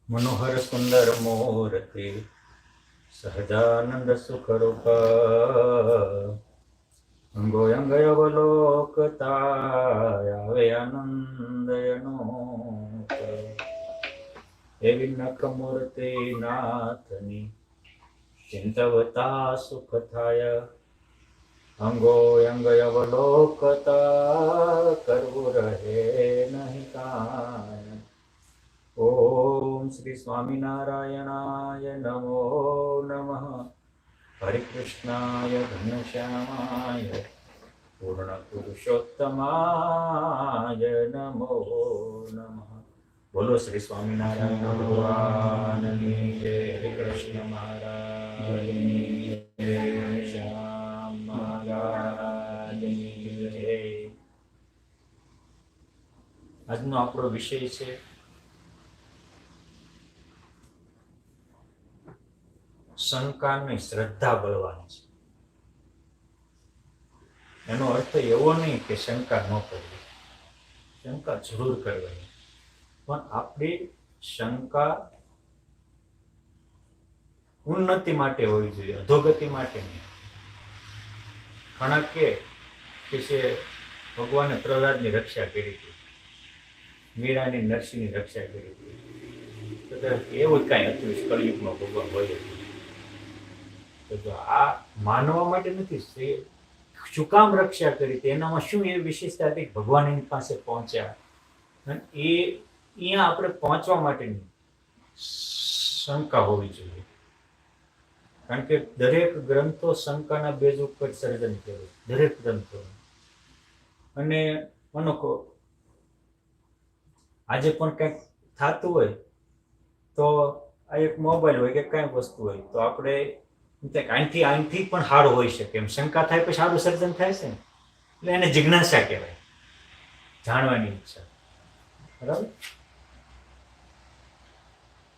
મનોહર સુંદર મૂર્તિ સહજાનંદ સુખ રૂપ અંગો અંગ અવલોકતા આવે આનંદ અનોપ. એવી નખ મૂર્તિ નાથની ચિંતવતા સુખ થાય. અંગો અંગ અવલોકતા કરવું રહે નહીં કાંઈ. ઓમ શ્રી સ્વામિનારાયણાય નમો નમઃ. હરે કૃષ્ણાય ઘનશ્યામાય પૂર્ણ પુરુષોત્તમાય નમો નમઃ. બોલો શ્રી સ્વામિનારાયણ ભગવાનની જય. હરે કૃષ્ણ મહારાજની જય. શ્યામ મહારાજની જય. આજનો આપણો વિષય છે શંકાની શ્રદ્ધા બળવાની છે. એનો અર્થ એવો નહીં કે શંકા ન કરવી, શંકા જરૂર કરવાની, પણ આપણી શંકા ઉન્નતિ માટે હોવી જોઈએ, અધોગતિ માટે નહીં. ઘણા કે છે ભગવાને પ્રહલાદની રક્ષા કરી હતી, મીરાની નરસિંહની રક્ષા કરી હતી, તો એવું કાંઈ હતું કળિયુગમાં ભગવાન હોય હતું. તો આ માનવા માટે નથી, શું કામ રક્ષા કરી હતી, એનામાં શું એ વિશેષતા હતી ભગવાન એની પાસે પહોંચ્યા. અને એ અહીંયા આપણે પહોંચવા માટેની શંકા હોવી જોઈએ, કારણ કે દરેક ગ્રંથો શંકાના બેઝ ઉપર સર્જન કર્યું, દરેક ગ્રંથો. અને મનો આજે પણ કંઈક થતું હોય તો આ એક મોબાઈલ હોય કે કંઈક વસ્તુ હોય તો આપણે આનથી પણ સારું હોઈ શકે એમ શંકા થાય પછી સારું સર્જન થાય છે ને, એટલે એને જિજ્ઞાસા કહેવાય, જાણવાની ઈચ્છા. બરાબર?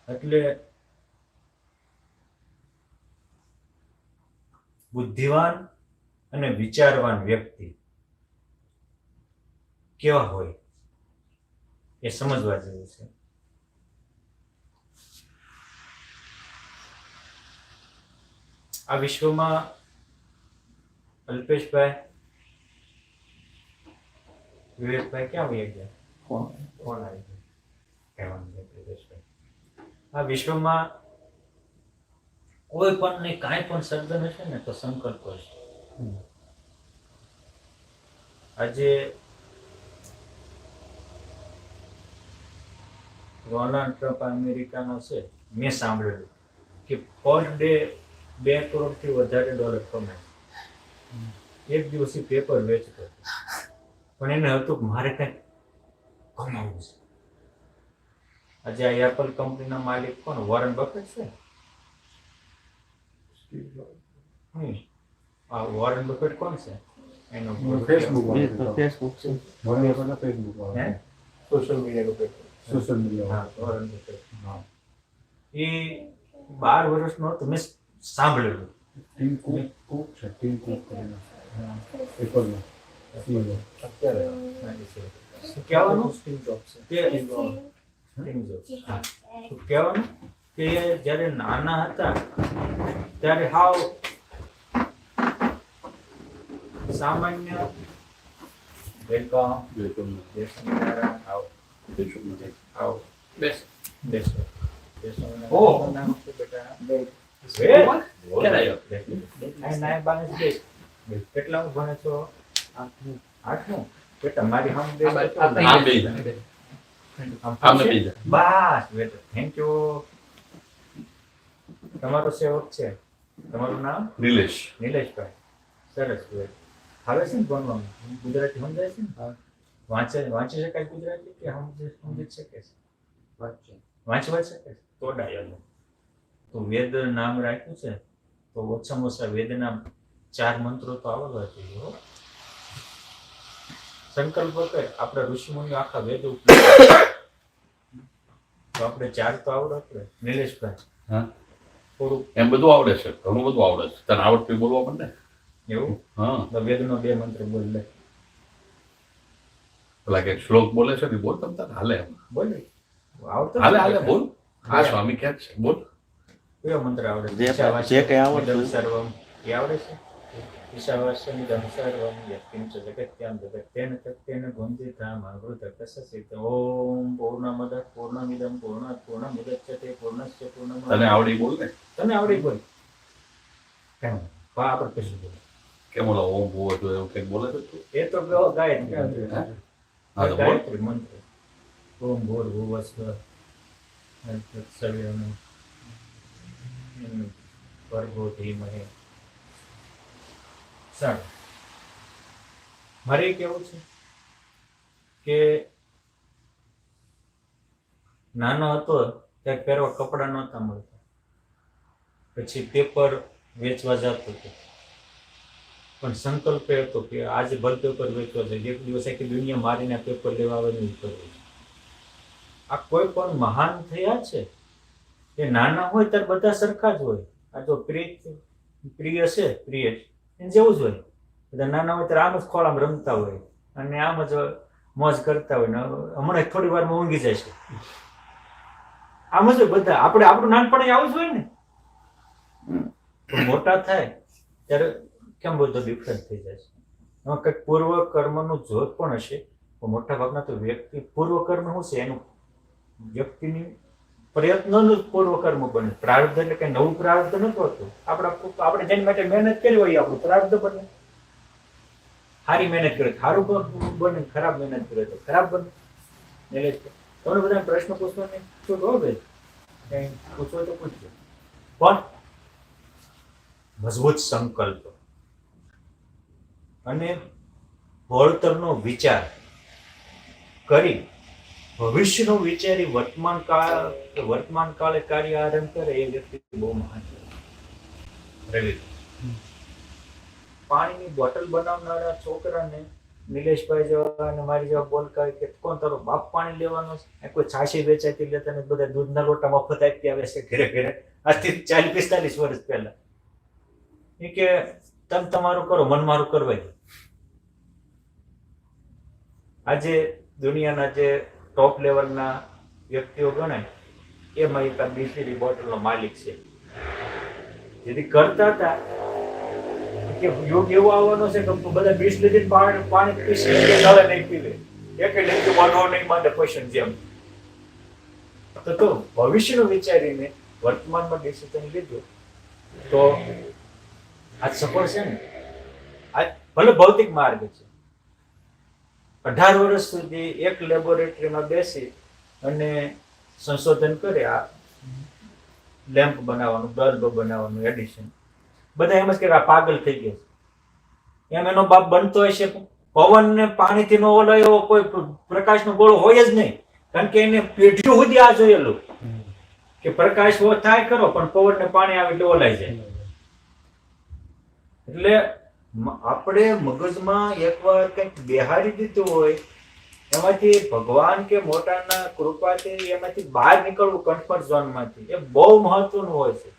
એટલે બુદ્ધિવાન અને વિચારવાન વ્યક્તિ કેવા હોય એ સમજવા જેવું છે. આ વિશ્વમાં અલ્પેશભાઈ, વિવેકભાઈ ક્યાં વહી ગયા? કોણ આવી ગયા? કહેવાનું છે અલ્પેશભાઈ. આ વિશ્વમાં કોઈ પણ ને કાંઈ પણ સર્જન હશે ને તો સંકલ્પ હશે. આજે ડોનાલ્ડ ટ્રમ્પ અમેરિકાનો છે, મેં સાંભળેલું કે પર ડે $2 કરોડથી વધારે ડોલર કમાય. એક દિવસથી પેપર વેચતો હતો, પણ એને હતું કે મારે કંઈક કમાવું છે. આજે આ એપલ કંપનીના માલિક કોણ? વોરન બફેટ છે. આ વોરન બફેટ કોણ છે? એનો ફેસબુક છે. Social media. Social Warren Buffett. એ 12 વર્ષનો હતો, મેં સાંભળેલું. ટીમ કુક છે, ટીમ કુક કરીને એપલનો CEO. અત્યારે કહેવાનું સ્ટીવ જોબ્સ છે. કહેવાનું કે જ્યારે નાના હતા ત્યારે હાવ સામાન્ય વેલકમ આવો બેસ બેસ નામ છે બેટા. કેટલા ભણે છો? 8મું. બેટા મારી હમ બસ બેટા, થેન્ક યુ. તમારો સેવક છે. તમારું નામ? નિલેશભાઈ. સરસ. હવે છે ને ભણવાનું ગુજરાતી સમજાય છે ને? વાંચી શકાય ગુજરાતી કે સમજી શકે છે? વાંચવા શકે છે તો ડાયલો. તો વેદ નામ રાખ્યું છે તો ઓછામાં ઓછા વેદના 4 મંત્રો તો આવડવા જોઈએ. સંકલ્પ કર, આપણા ઋષિમુનિઓ આખા વેદ ઉપયોગ તો આપણે 4 તો આવડે. નિલેશભાઈ થોડું એમ બધું આવડે છે, ઘણું બધું આવડે છે. તને આવડતું બોલવા માંડે. એવું? હા, તો વેદનો 2 મંત્ર બોલ લે. પેલા કે શ્લોક બોલે છે ને બોલ, તમ તાર હાલે એમ. બોલ આવતો હાલે બોલ. આ સ્વામી ક્યાં છે બોલ. કયો મંત્ર આવડે છે? જે ઈશાવાસ્ય કંઈ આવડતું ઇદં સર્વમ એ આવડે છે? ઈશાવાસ્ય ઇદં સર્વમ યત્કિંચ જગત્યામ જગત્યેન તત્યેન ગુંજિતામ અમૃતકસ્યસિત. ઓમ પૂર્ણમદ પૂર્ણમિદં પૂર્ણાત પૂર્ણમુદચ્યતે પૂર્ણસ્ય પૂર્ણમાદાય. તને આવડી બોલ ને. તને આવડી બોલ કેમ આપણે કશું બોલ કેમ ઓલા ઓમ ભૂવો જો એવું કંઈક બોલે છે તું? એ તો ગાયત્રી હા તો બોલ. ગાયત્રી મંત્ર. ઓમ ભૂર્ભુવસ્વ તત્સવિતુર્વરેણ્યં ભર્ગો ધીમહિ. સારું, મારે એ કેવું છે કે નાનો હતો ત્યારે પહેરવા કપડાં નહોતા મળતા, પછી પેપર વેચવા જતો હતો, પણ સંકલ્પ એ હતો કે આજે ભલે પેપર વેચવા જાય, એક દિવસ આખી દુનિયા મારીને પેપર લેવા આવે નહીં કરવું. આ કોઈ પણ મહાન થયા છે એ નાના હોય ત્યારે બધા સરખા જ હોય. આ જો પ્રિય છે પ્રિય એને જેવું જ હોય. બધા નાના હોય ત્યારે આમ જ ખોળામાં રમતા હોય અને આમ જ મોજ કરતા હોય ને હમણાં થોડી વારમાં ઊંઘી જાય છે. આમ જ હોય બધા. આપણું નાનપણ આવું જ હોય ને. પણ મોટા થાય ત્યારે કેમ બધો ડિફરન્સ થઈ જાય છે. એમાં કંઈક પૂર્વ કર્મનું જોત પણ હશે, પણ મોટા ભાગના તો વ્યક્તિ પૂર્વ કર્મ શું છે એનું વ્યક્તિની પ્રયત્નનું પૂર્વ કર્મ બને. પ્રારબ્ધ એટલે કઈ નવું પ્રારબ્ધ નતું હોતું. આપણે જેની માટે મહેનત કરી હોય આપણું પ્રારબ્ધ બને. સારી મહેનત કરે સારું બને, ખરાબ મહેનત કરે તો ખરાબ બને. એટલે તમને બધા પ્રશ્ન પૂછવાને શું કહો ભાઈ, કઈ પૂછવો તો પૂછજો, પણ મજબૂત સંકલ્પ અને વળતરનો વિચાર કરી ભવિષ્યનું વિચારી વર્તમાન કાળે કાર્ય આરંભ કરે એ વ્યક્તિ બહુ મહાન છે. રવિ, પાણીની બોટલ બનાવનારા છોકરાને નિલેશભાઈ જેવા અને મારી જેવા બોલકા કે કોણ તારો બાપ પાણી લેવાનો છે, કોઈ છાશી વેચાતી લેતા ને બધા દૂધના લોટા મફત આપી આવે છે ઘરે ઘરે, આજથી 40-45 વર્ષ પહેલા. એ કે તમે તમારું કરો, મન મારું કરવા દો. આજે દુનિયાના જે ટોપ લેવલના વ્યક્તિઓ ગણાય એમાં એક આ બીસલેરી બોટલનો માલિક છે. જેથી કરતા હતા કે યુગ એવો આવવાનો છે કે બધા બીસલેરી પાણી પીશે, નળે નહીં પીવે, એક લેખી વાંધો નહીં માંડે પૈસા જેમ. તો ભવિષ્યનું વિચારીને વર્તમાનમાં ડિસિઝન લીધું તો આજ સફળ છે ને. આજ ભલે ભૌતિક માર્ગ છે, 18 વર્ષ સુધી એક લેબોરેટરીમાં બેસી અને સંશોધન કરે, આ લેમ્પ બનાવવાનું, બલ્બ બનાવવાનું, એડિશન, બધા એમ જ કે આ પાગલ થઈ ગયા છે. એમ એનો બાપ બનતો હશે. પવન ને પાણીથી નો ઓલો એવો કોઈ પ્રકાશનો ગોળો હોય જ નહીં, કારણ કે એને પેઢીઓ સુધી આ જોયેલું કે પ્રકાશ થાય ખરો પણ પવન ને પાણી આવે એટલે ઓલાઈ જાય. એટલે આપણે મગજમાં એકવાર કંઈક બેહારી દીધું હોય, એમાંથી ભગવાન કે મોટાના કૃપાથી એમાંથી બહાર નીકળવું કમ્ફર્ટ ઝોનમાંથી, એ બહુ મહત્વનું હોય છે.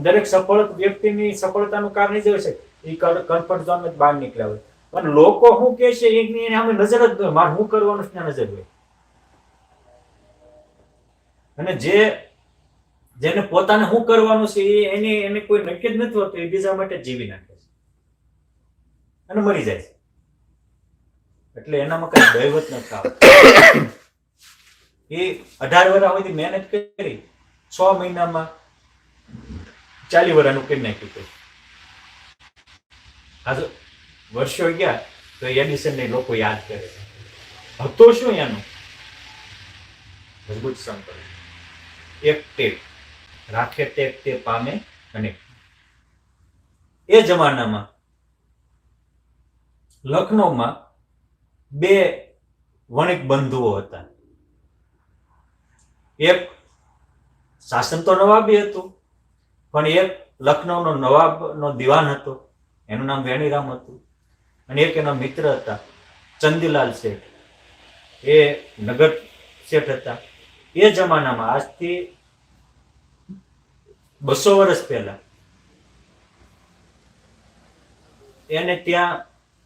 દરેક સફળ વ્યક્તિની સફળતાનું કારણ જ હોય છે એ કમ્ફર્ટ ઝોનમાંથી બહાર નીકળ્યા હોય. અને લોકો શું કહે છે એની સામે નજર જ હોય, મારે શું કરવાનું છે નજર હોય. અને જેને પોતાને શું કરવાનું છે એને કોઈ નક્કી જ નથી હોતું, એ બીજા માટે જીવી નાખે છે અને મરી જાય છે. એટલે એનામાં કઈ દૈવત નથી આવતું. એ 18 વર્ષ સુધી મહેનત કરી, 6 મહિનામાં 40 વર્ષનું કરી નાખ્યું. આ તો વર્ષો ગયા તો એડિસન ને લોકો યાદ કરે છે. હતો શું એનું મજબૂત સંકલ્પ, એક ટેક રાખે તે પામે. અને એ જમાનામાં લખનૌમાં 2 વણિક બંધુઓ હતા. એક શાસન તો નવાબી હતું, પણ એક લખનૌનો નવાબનો દિવાન હતો, એનું નામ વેણીરામ હતું. અને એક એના મિત્ર હતા ચંદીલાલ શેઠ, એ નગર શેઠ હતા. એ જમાનામાં આજથી 200 વર્ષ પહેલા એને ત્યાં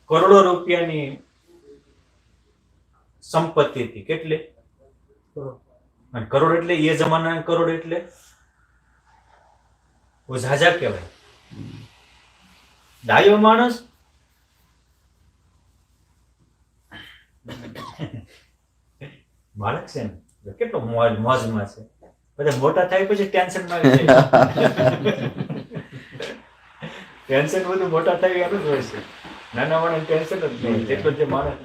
કરોડો રૂપિયાની સંપત્તિ હતી. કેટલી? અને કરોડ એટલે એ જમાના કરોડ એટલે બહુ ઝાઝા કહેવાય. ડાયો માણસ બાળક છે ને કેટલો મોજમાં છે. બધા મોટા થાય પછી ટેન્શન માં આવી જાય. ટેન્શન બધું મોટા થાય એનું જ હોય છે. નાના માણસ ટેન્શન જ નહીં. જેટલો જે માણસ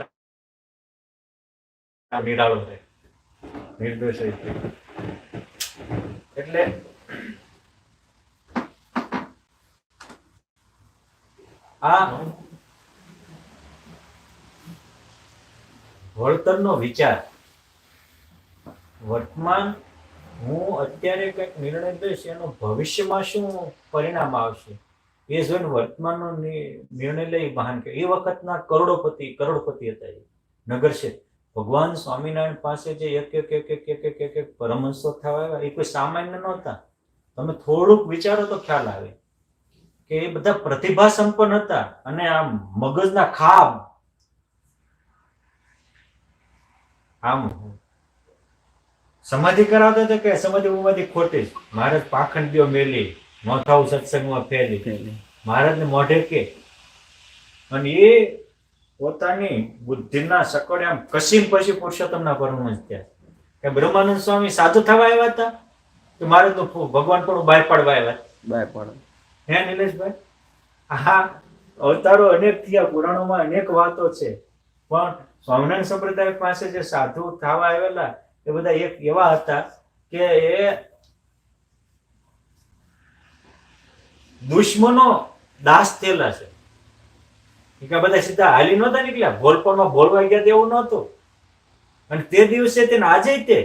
નિરાળો રહે, નિર્દોષ રહે. એટલે આ વળતરનો વિચાર, વર્તમાન હું અત્યારે કંઈક નિર્ણય લઈશ એનો ભવિષ્યમાં શું પરિણામ આવશે એ જોઈને વર્તમાનનો નિર્ણય લઈ મહાન કે એ વખતના કરોડપતિ હતા એ નગર છે. ભગવાન સ્વામિનારાયણ પાસે જે એક પરમહંસો થવા આવ્યા એ કોઈ સામાન્ય નહોતા. તમે થોડુંક વિચારો તો ખ્યાલ આવે કે એ બધા પ્રતિભા સંપન્ન હતા અને આમ મગજના ખાબ આમ સમાધિ કરાવતા હતા કે સમાધિ ઉમાધિ ખોટી જ. મહારાજ પાખંડીઓ મેલી મોથાઓ સત્સંગમાં ફેલી મહારાજને મોઢે કે અને એ પોતાની બુદ્ધિના સકડે આમ કસીમ પછી પુરુષોત્તમના પરમ થયા. કે બ્રહ્માનંદ સ્વામી સાધુ થવા આવ્યા હતા કે મહારાજનું ભગવાન પણ બાય પાડવા આવ્યા? હે નિલેશભાઈ, હા અવતારો અનેક થયા, પુરાણોમાં અનેક વાતો છે, પણ સ્વામિનારાયણ સંપ્રદાય પાસે જે સાધુ થવા આવેલા એ બધા એક એવા હતા કે એ દુશ્મનો દાસ થયેલા છે. કે બધા સીધા હાલી નહોતા નીકળ્યા, ભોલપણમાં ભોલવાઈ ગયા તેવું નહોતું. અને તે દિવસે તેને આજે તે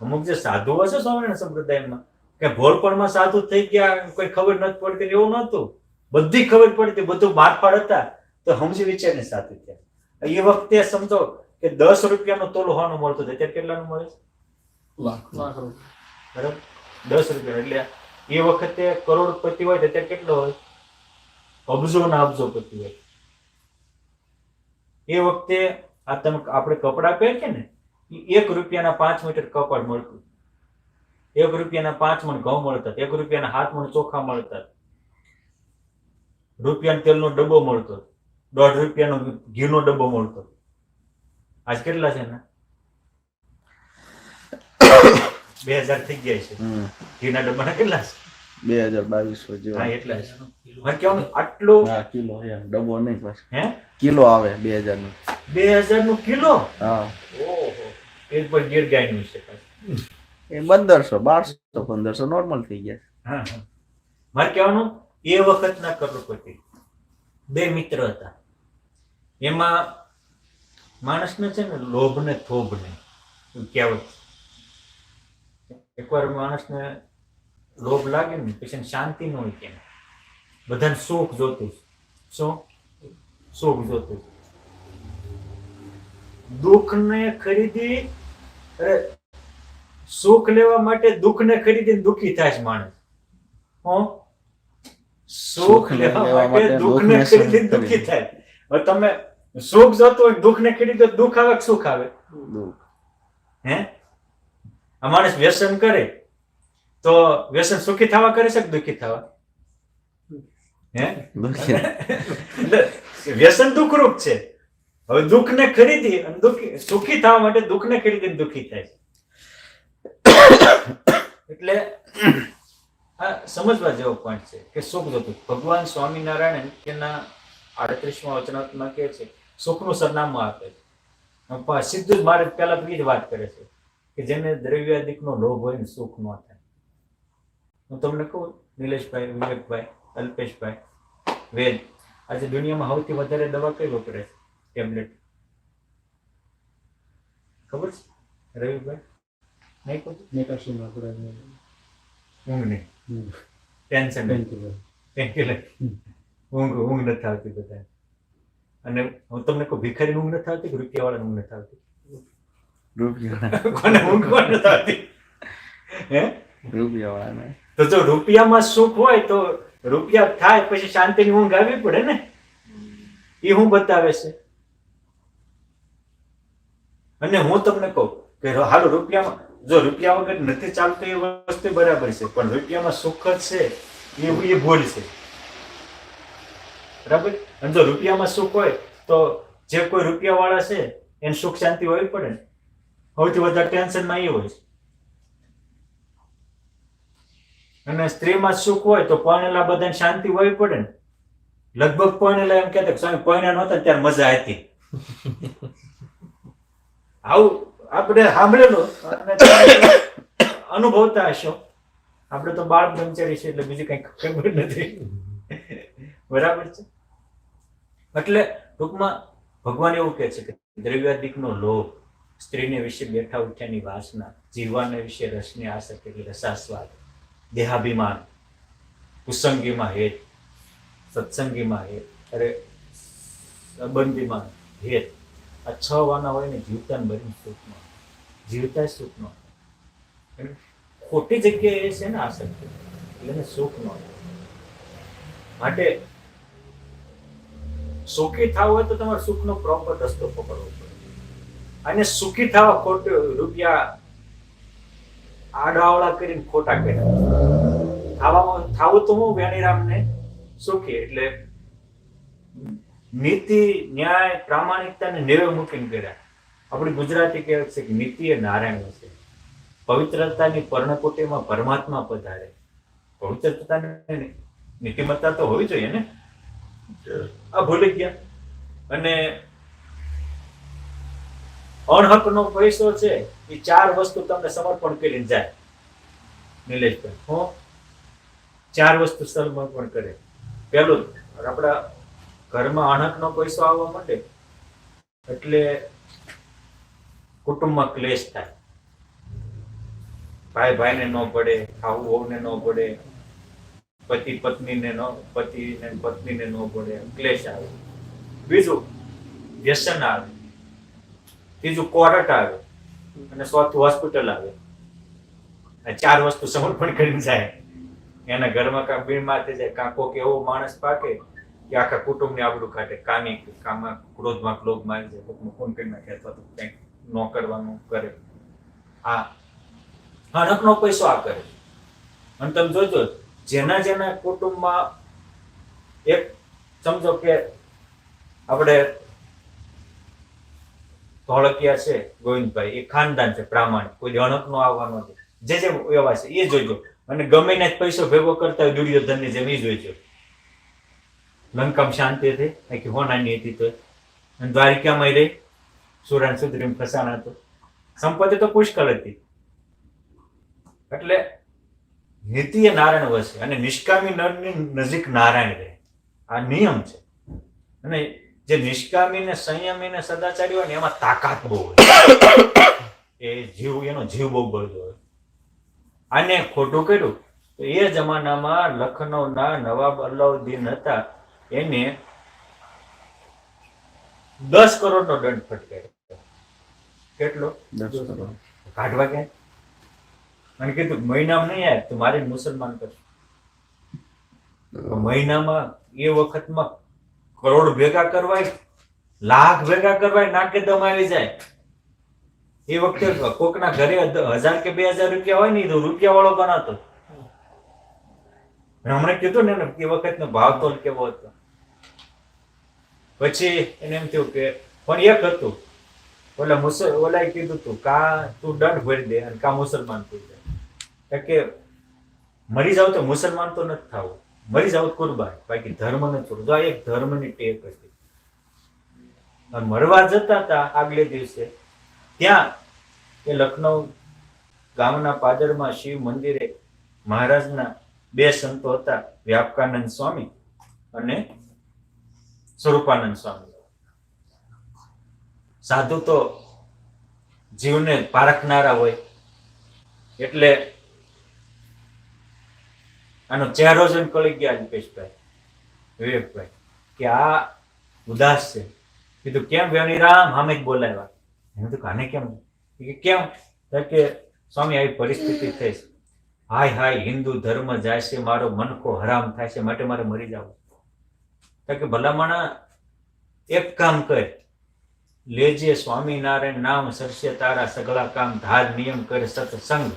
અમુક જે સાધુઓ છે સ્વામિનારાયણ સંપ્રદાયમાં કે ભોળપણમાં સાધુ થઈ ગયા, કોઈ ખબર નથી પડતી એવું નહોતું. બધી ખબર પડતી, બધું મારફાડ હતા તો સમજી વિચારીને સાધુ થયા. એ વખતે સમજો કે 10 રૂપિયાનો તોલો હોવાનું મળતું હતું, અત્યારે કેટલાનું મળે છે? લાખ બરાબર, 10 રૂપિયા. એટલે એ વખતે કરોડપતિ હોય તો અત્યારે કેટલો હોય? અબજોના અબજોપતિ હોય. એ વખતે આ તમે આપણે કપડા પહેરીએ ને, 1 રૂપિયાના 5 મીટર કપડ મળતું, 1 રૂપિયાના 5 મણ ઘઉં મળતા, 1 રૂપિયાના 7 મણ ચોખા મળતા, રૂપિયાનો તેલનો ડબ્બો મળતો, 1.5 રૂપિયાનો ઘીનો ડબ્બો મળતો. આજ કેટલા છે ને? 2000 થઈ ગયા છે. ઘીના ડબ્બાના કેટલા છે? 2200 જેવા. હા એટલા છે. મને કહેવાનું આટલું કિલો ડબ્બો નહીં પાછો. હે કિલો આવે 2000 નું. 2000 નું કિલો? હા. ઓહો, એ પણ ગીર ગાયનું છે. એ 1500 1200 1500 નોર્મલ થઈ ગયા. હા હા, મારે કહેવાનું એ વખતના કરોડપતિ 2 મિત્ર હતા. એમાં માણસને છે ને લોભ ને થોભ ને કહેવત. એકવાર માણસને લોભ લાગે ને પછી શાંતિ ન હોય. કેમ? બધાને સુખ જોતું. શું સુખ જોતું? દુઃખને ખરીદી, અરે સુખ લેવા માટે દુઃખને ખરીદીને દુઃખી થાય છે માણસ. સુખ લેવા માટે દુઃખને ખરીદીને દુઃખી થાય. હવે તમે સુખ જોતું હોય દુઃખને ખરીદો, દુઃખ આવે કે સુખ આવે? હે? આ માણસ વ્યસન કરે તો વ્યસન સુખી થવા કરે છે કે દુઃખી થવા? હે? વ્યસન દુઃખરૂપ છે. હવે દુઃખને ખરીદી અને સુખી થવા માટે દુઃખને ખરીદીને દુઃખી થાય. એટલે આ સમજવા જેવો પોઈન્ટ છે કે સુખ જોતું. ભગવાન સ્વામિનારાયણ તેના 38મા વચનામૃતમાં કહે છે સુખનું સરનામું આપે છે. સીધું જ મારે પહેલા જ વાત કરે છે કે જેને દ્રવ્યાદિકનો લોભ હોય ને સુખ ન થાય. હું તમને કહું, નિલેશભાઈ, વિવેકભાઈ, અલ્પેશભાઈ, વેદ, આજે દુનિયામાં સૌથી વધારે દવા કઈ વપરાય છે? ટેબ્લેટ. ખબર છે રવિભાઈ? નહીં ખબર? ઊંઘ નહીં, ટેન્શન પેનકિલર. ઊંઘ નથી આવતી બધા. અને હું તમને કહું, ભિખારી ઊંઘ નથી આવતી કે રૂપિયા વાળા ઊંઘ નથી આવતી? કોને ઊંઘ કોણ નથી આવતી? હે? રૂપિયા વાળા. તો જો રૂપિયામાં સુખ હોય તો રૂપિયા થાય પછી શાંતિની ઊંઘ આવવી પડે ને. એ હું બતાવે છે. અને હું તમને કહું કે હાલો રૂપિયામાં જો રૂપિયા વગર નથી ચાલતું એ વસ્તુ બરાબર છે, પણ રૂપિયામાં સુખ જ છે એ ભૂલ છે. બરાબર. અને જો રૂપિયામાં સુખ હોય તો જે કોઈ રૂપિયા વાળા છે એને સુખ શાંતિ હોવી પડે ને. સૌથી વધારે ટેન્શનમાં એ હોય છે. અને સ્ત્રીમાં સુખ હોય તો પરણેલા બધાને શાંતિ હોવી પડે ને. લગભગ પરણેલા એમ કહેતા કે સ્વામી પરણ્યા નહોતા ત્યારે મજા હતી. આવું આપણે સાંભળેલું અને તમે અનુભવતા હશો. આપણે તો બાળ બ્રહ્મચારી છે એટલે બીજી કઈ ખબર નથી. બરાબર છે. એટલે ટૂંકમાં ભગવાન એવું કહે છે કે દ્રવ્યાધિકનો લોભ, સ્ત્રીને વિશે બેઠા ઉઠ્યાની વાસના, જીવવાને વિશે રસની આસક્તિ એટલે રસાસ્વાદ, દેહાભિમાન, કુસંગીમાં હેત, સત્સંગીમાં હેત, અરે સંબંધીમાં હેત, આ 6 વાના હોય ને જીવતા બની સુખનો, જીવતા સુખનો. ખોટી જગ્યાએ છે ને આસક્તિ એટલે સુખ નો. માટે સુખી થવું હોય તો તમારે સુખનો પ્રોપર રસ્તો પકડવો પડે. અને સુખી થવા ખોટું રૂપિયા આડાવડા કરીને ખોટા કર્યા થાવું તો હું વેણીરામને સુખી એટલે નીતિ, ન્યાય, પ્રામાણિકતા ને નેવે મૂકીને કર્યા. આપણી ગુજરાતી કહેવત છે કે નીતિ એ નારાયણ છે. પવિત્રતાની પર્ણકુટીમાં પરમાત્મા પધારે. પવિત્રતાની નીતિમત્તા તો હોવી જોઈએ ને. આ ભૂલી ગયા. અને અણહકનો પૈસો છે એ 4 વસ્તુ તમને સમર્પણ કરીને જાય. નિલેશભાઈ, હું 4 વસ્તુ સમર્પણ કરે. પહેલું, આપણા ઘરમાં અણહકનો પૈસો આવવા માંડે એટલે કુટુંબમાં ક્લેશ થાય. ભાઈ ભાઈને ન પડે, હાહુ વહુને ન પડે, પતિ પત્નીને પત્નીને ન પડે, ક્લેશ આવે. બીજું, વ્યસન આવે. ત્રીજું, કોર્ટ આવે. અને ચોથું, હોસ્પિટલ આવે. આ 4 વસ્તુ સમર્પણ કરીને જાય. એના ઘરમાં કાંક બીમાર થઈ જાય, કાં કોક એવો માણસ પાકે કે આખા કુટુંબને આબરૂ કાઢે, કામમાં ક્રોધમાં ક્લોધ મારી જાય, કોકનું ફોન કરી નાખે અથવા તો કંઈક ન કરવાનું કરે. આ હણકનો પૈસો આ કરે. અને તમે જોજો, જેના કુટુંબમાં એક સમજો કે આપણે ધોળકિયા છે ગોવિંદભાઈ, એ ખાનદાન છે પ્રામાણિક, કોઈ અણક નો આવવાનો છે, જે વ્યવહાર છે એ જોઈજો. અને ગમે ને પૈસો ભેગો કરતા હોય દુર્યોધન ની જેમ એ જોઈજો. લંકામાં શાંતિ હતી, આખી હોનાની હતી તો, અને દ્વારિકામાં રહી સુરાન સુધરીમ ફસાણા હતો. સંપત્તિ તો પુષ્કળ હતી. એટલે નીતિ એ નારાયણ વસે અને નિષ્કામી નરની નજીક નારાયણ રહે. આ નિયમ છે. અને જે નિષ્કામી ને સંયમી ને સદાચારી હોય ને એમાં તાકાત બહુ હોય. એનો જીવ બહુ બળતો હોય. આને ખોટું કર્યું તો એ જમાનામાં લખનૌના નવાબ અલાઉદ્દીન હતા, એને 10 કરોડનો દંડ ફટકાર્યો. કેટલો? 10 કરોડ. કાઢવા ક્યાં? અને કીધું મહિનામાં નહીં આવે તો મારે મુસલમાન કરશું. મહિનામાં એ વખતમાં કરોડ ભેગા કરવાય, લાખ ભેગા કરવાય, નાકે દમ આવી જાય. એ વખતે કોકના ઘરે 1000 કે 2000 રૂપિયા હોય ને તો રૂપિયા વાળો ગણાતો. હમણાં કીધું ને એ વખતનો ભાવતોલ કેવો હતો. પછી એને એમ થયું કે પણ એક હતું, ઓલાએ કીધું તું કા તું દંડ ભરી દે અને કા મુસલમાન થઈ જાય. કે મરી જાવ તો મુસલમાન તો નથી થવું, મરી જાવ કુરબાન, બાકી ધર્મ નથી છોડવું. જો આ એક ધર્મની ટેક હતી. મરવા જતા હતા આગલે દિવસે, ત્યાં એ લખનૌ ગામના પાદરમાં શિવ મંદિરે મહારાજના 2 સંતો હતા, વ્યાપકાનંદ સ્વામી અને સ્વરૂપાનંદ સ્વામી. સાધુ તો જીવને પારખનારા હોય એટલે આનો ચહેરો જોઈને કળી ગયા અલ્પેશભાઈ, વિવેકભાઈ કે આ ઉદાસ છે. કીધું કેમ વેણીરામ? સામે જ બોલાવ્યા. એને તો કાને કેમ? કેમ? કે સ્વામી આવી પરિસ્થિતિ થઈ છે. હાય હાય, હિન્દુ ધર્મ જાય છે, મારો મનખો હરામ થાય છે, માટે મારે મરી જવું. કે ભલામણા એક કામ કર, લેજે સ્વામિનારાયણ નામ સરસે તારા સગળા કામ ધાર નિયમ કરે સત્સંગ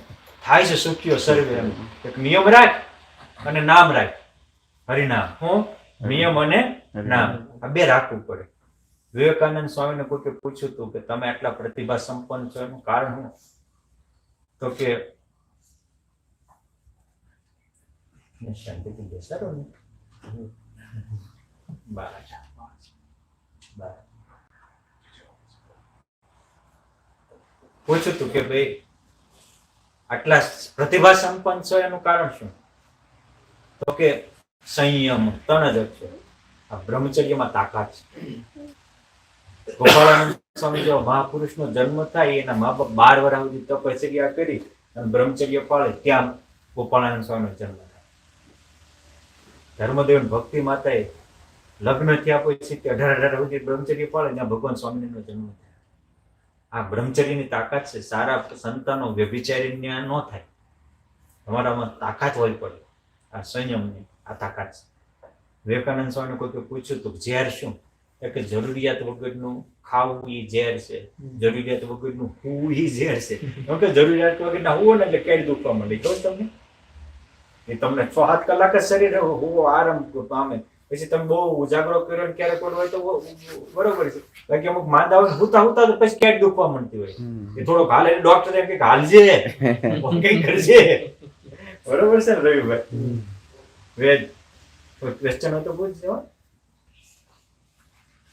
થાય છે સુખ્યો સર્વે એમ. એક નિયમ રાખ અને નામ રાખ, હરિનામ. હું નિયમ અને નામ આ બે રાખવું પડે. વિવેકાનંદ સ્વામીને કોઈકે પૂછ્યું હતું કે તમે આટલા પ્રતિભા સંપન્ન છો એનું કારણ શું? તો કે શાંતિથી બેસાડો ને. પૂછ્યું હતું કે ભાઈ આટલા પ્રતિભા સંપન્ન છો એનું કારણ શું? તો કે સંયમ, 3 જ અક્ષર. આ બ્રહ્મચર્યમાં તાકાત છે. ગોપાળાનંદ સ્વામી જેવો મહાપુરુષનો જન્મ થાય એના મા બાપ 12 વર્ષ સુધી તપશ્ચર્યા કરી અને બ્રહ્મચર્ય પાળે ત્યાં ગોપાળાનંદ સ્વામીનો જન્મ થાય. ધર્મદેવ ભક્તિ માતાએ લગ્ન થયા પછી 18 સુધી બ્રહ્મચર્ય પાળે ત્યાં ભગવાન સ્વામિનારાયણનો જન્મ થાય. આ બ્રહ્મચર્યની તાકાત છે. સારા સંતાનો વ્યભિચારી ન થાય. તમારામાં તાકાત હોય પડે. આ સંયમની આ તાકાત છે. વિવેકાનંદ સ્વામીને કોઈકે પૂછ્યું હતું ઝેર શું? કે જરૂરિયાત વગરનું ખાવું એ ઝેર છે, જરૂરિયાત વગરનું હોવું એ ઝેર છે. કેમ કે જરૂરિયાત વગરના હોવો ને એટલે કેરી દુખવા માંડે. જો તમને એ તમને 6-7 કલાક જ શરીર હોવો આરામ પામે, પછી તમે બહુ ઉજાગરો કર્યો ને ક્યારેક હોય તો બરોબર છે. બાકી અમુક માંદા હોય હુતા હુતા તો પછી કેરી દુખવા માંડતી હોય. એ થોડોક હાલે ડોક્ટર એમ કે હાલજે કઈ કરજે. બરોબર છે ને રવિભાઈ? વેદ કોઈ ક્વેશ્ચન હોય તો પૂછજો.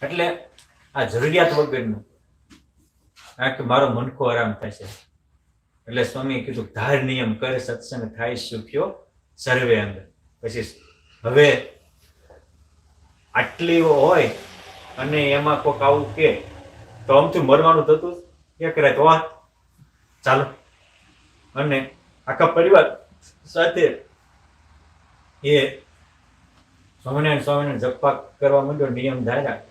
એટલે આ જરૂરિયાત વગરનું કે મારો મનખો આરામ થશે એટલે સ્વામીએ કીધું ધાર નિયમ કરે સત્સંગ થાય સુખ્યો સર્વે અંગ. પછી હવે આટલી હોય અને એમાં કોઈક આવું કે તો આમથી મરવાનું થતું એક રાત વાત ચાલો અને આખા પરિવાર સાથે એ સ્વામિનારાયણ જપા કરવા માંડ્યો. નિયમ ધાર્યા.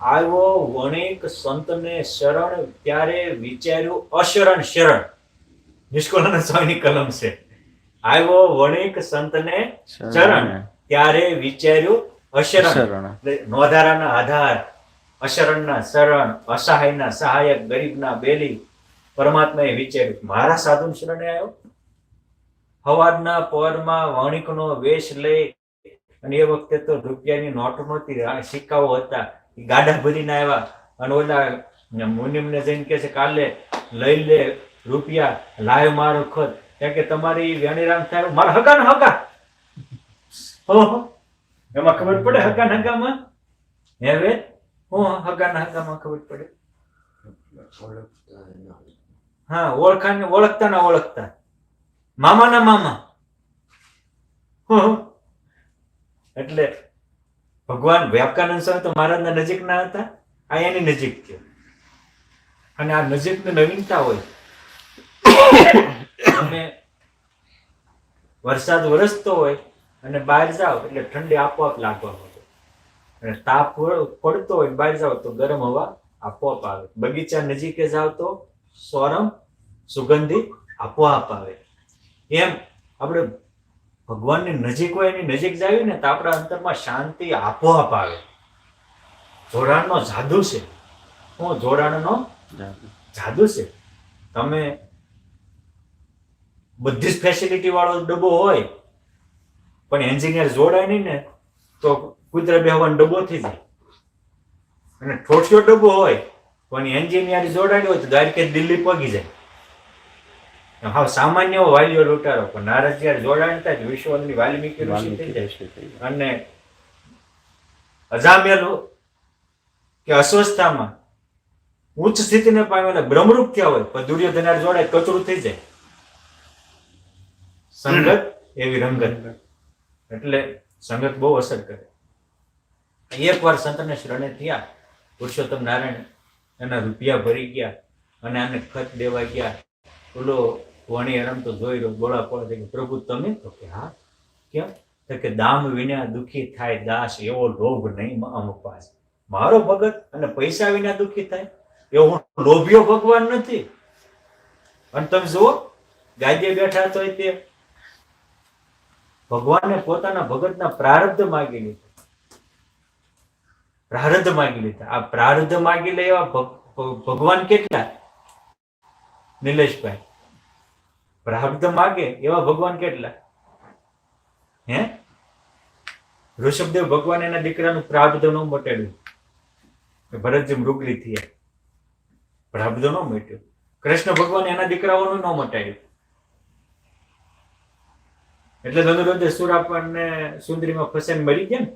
આવ્યો વણિક સંતને શરણ ત્યારે વિચાર્યું અશરણ શરણ. નિષ્કુળાનંદ સ્વામીની કલમ છે. આવ્યો વણિક સંતને શરણ ત્યારે વિચાર્યું અશરણ. નોધારાના આધાર, અશરણના શરણ, અસહાયના સહાયક, ગરીબના બેલી. પરમાત્માએ વિચાર્યું મારા સાધુ શરણે આવ્યો. હવારના પરમાં વણિકનો વેશ લઈ અને એ વખતે તો રૂપિયાની નોટ નહોતી, સિક્કાઓ હતા. ગાડા ભરીને આવ્યા અને ઓલા મુનિમને જઈને કે છે કાલે લઈ લે રૂપિયા, લાય મારો ખત. ત્યાં કે તમારી વેણીરામ થાય મારા હગા ને હગા. એમાં ખબર પડે હગા ને હગામાં? હવે હું હગા ના હગામાં ખબર પડે. હા, ઓળખા ને ઓળખતા ના ઓળખતા, મામા ના મામા. એટલે ભગવાન વિવેકાનંદ સ્વામી તો મહારાજના નજીક ના હતા, આ એની નજીક થયો. અને આ નજીકની નવીનતા હોય. તમે વરસાદ વરસતો હોય અને બહાર જાઓ એટલે ઠંડી આપોઆપ લાગવા માંડે. અને તાપ પડતો હોય બહાર જાઓ તો ગરમ હવા આપોઆપ આવે. બગીચા નજીકે જાઓ તો સોરમ સુગંધી આપોઆપ આવે. એમ આપણે ભગવાનની નજીક હોય એની નજીક જાવી ને તો આપણા અંતરમાં શાંતિ આપોઆપ આવે. જોડાણનો જાદુ છે. શું જોડાણનો જાદુ છે? તમે બધી જ ફેસિલિટી વાળો ડબ્બો હોય પણ એન્જિનિયર જોડાય નહીં ને તો કુતરા બેહવાનો ડબ્બો થઈ જાય. અને ઠોઠિયો ડબ્બો હોય પણ એન્જિનિયર જોડાય હોય તો ડાયરેક્ટ દિલ્હી પગી જાય. હા, સામાન્ય વાલીઓ લૂંટારો પણ નારદ જયારે જોડાણ થાય વિશ્વની વાલ્મીકી ઋષિ થઈ જાય. અને અજામ્ય કે અસ્વસ્થતામાં ઉચ્ચ સ્થિતિને પામેલા બ્રહ્મરૂપ થયા હોય પણ દુર્યોધન જોડાય કચરું થઈ જાય. સંગત એવી રંગત. એટલે સંગત બહુ અસર કરે. એક વાર સંતને શરણે થયા પુરુષોત્તમ નારાયણ એના રૂપિયા ભરી ગયા અને આને ખત દેવા ગયા. ઓલો વણી હરમ તો જોઈ રહ્યો ગોળા પડે કે પ્રભુ તમે? તો કે હા. કેમ? તો કે દામ વિના દુખી થાય દાસ એવો લોભ નહીં અમુક પાસે. મારો ભગત અને પૈસા વિના દુખી થાય એવો લોભિયો ભગવાન નથી. અને તમે જુઓ ગાદીએ બેઠા તો તે ભગવાનને પોતાના ભગતના પ્રારબ્ધ માગી લીધું. પ્રારબ્ધ માગી લીધા. આ પ્રારબ્ધ માગી લે એવા ભગવાન કેટલા? નિલેશભાઈ, પ્રારબ્ધ માગે એવા ભગવાન કેટલા? હે, ઋષભદેવ ભગવાન એના દીકરાનું પ્રારબ્ધ ન મટાડ્યું. ભરતજી મૃગલી થયા, પ્રારબ્ધ ન મટ્યો. કૃષ્ણ ભગવાન એના દીકરાઓનું ન મટાડ્યું. એટલે ધનુર્ધર સુરાપન ને સુંદરીમાં ફસાઈને મરી ગયા ને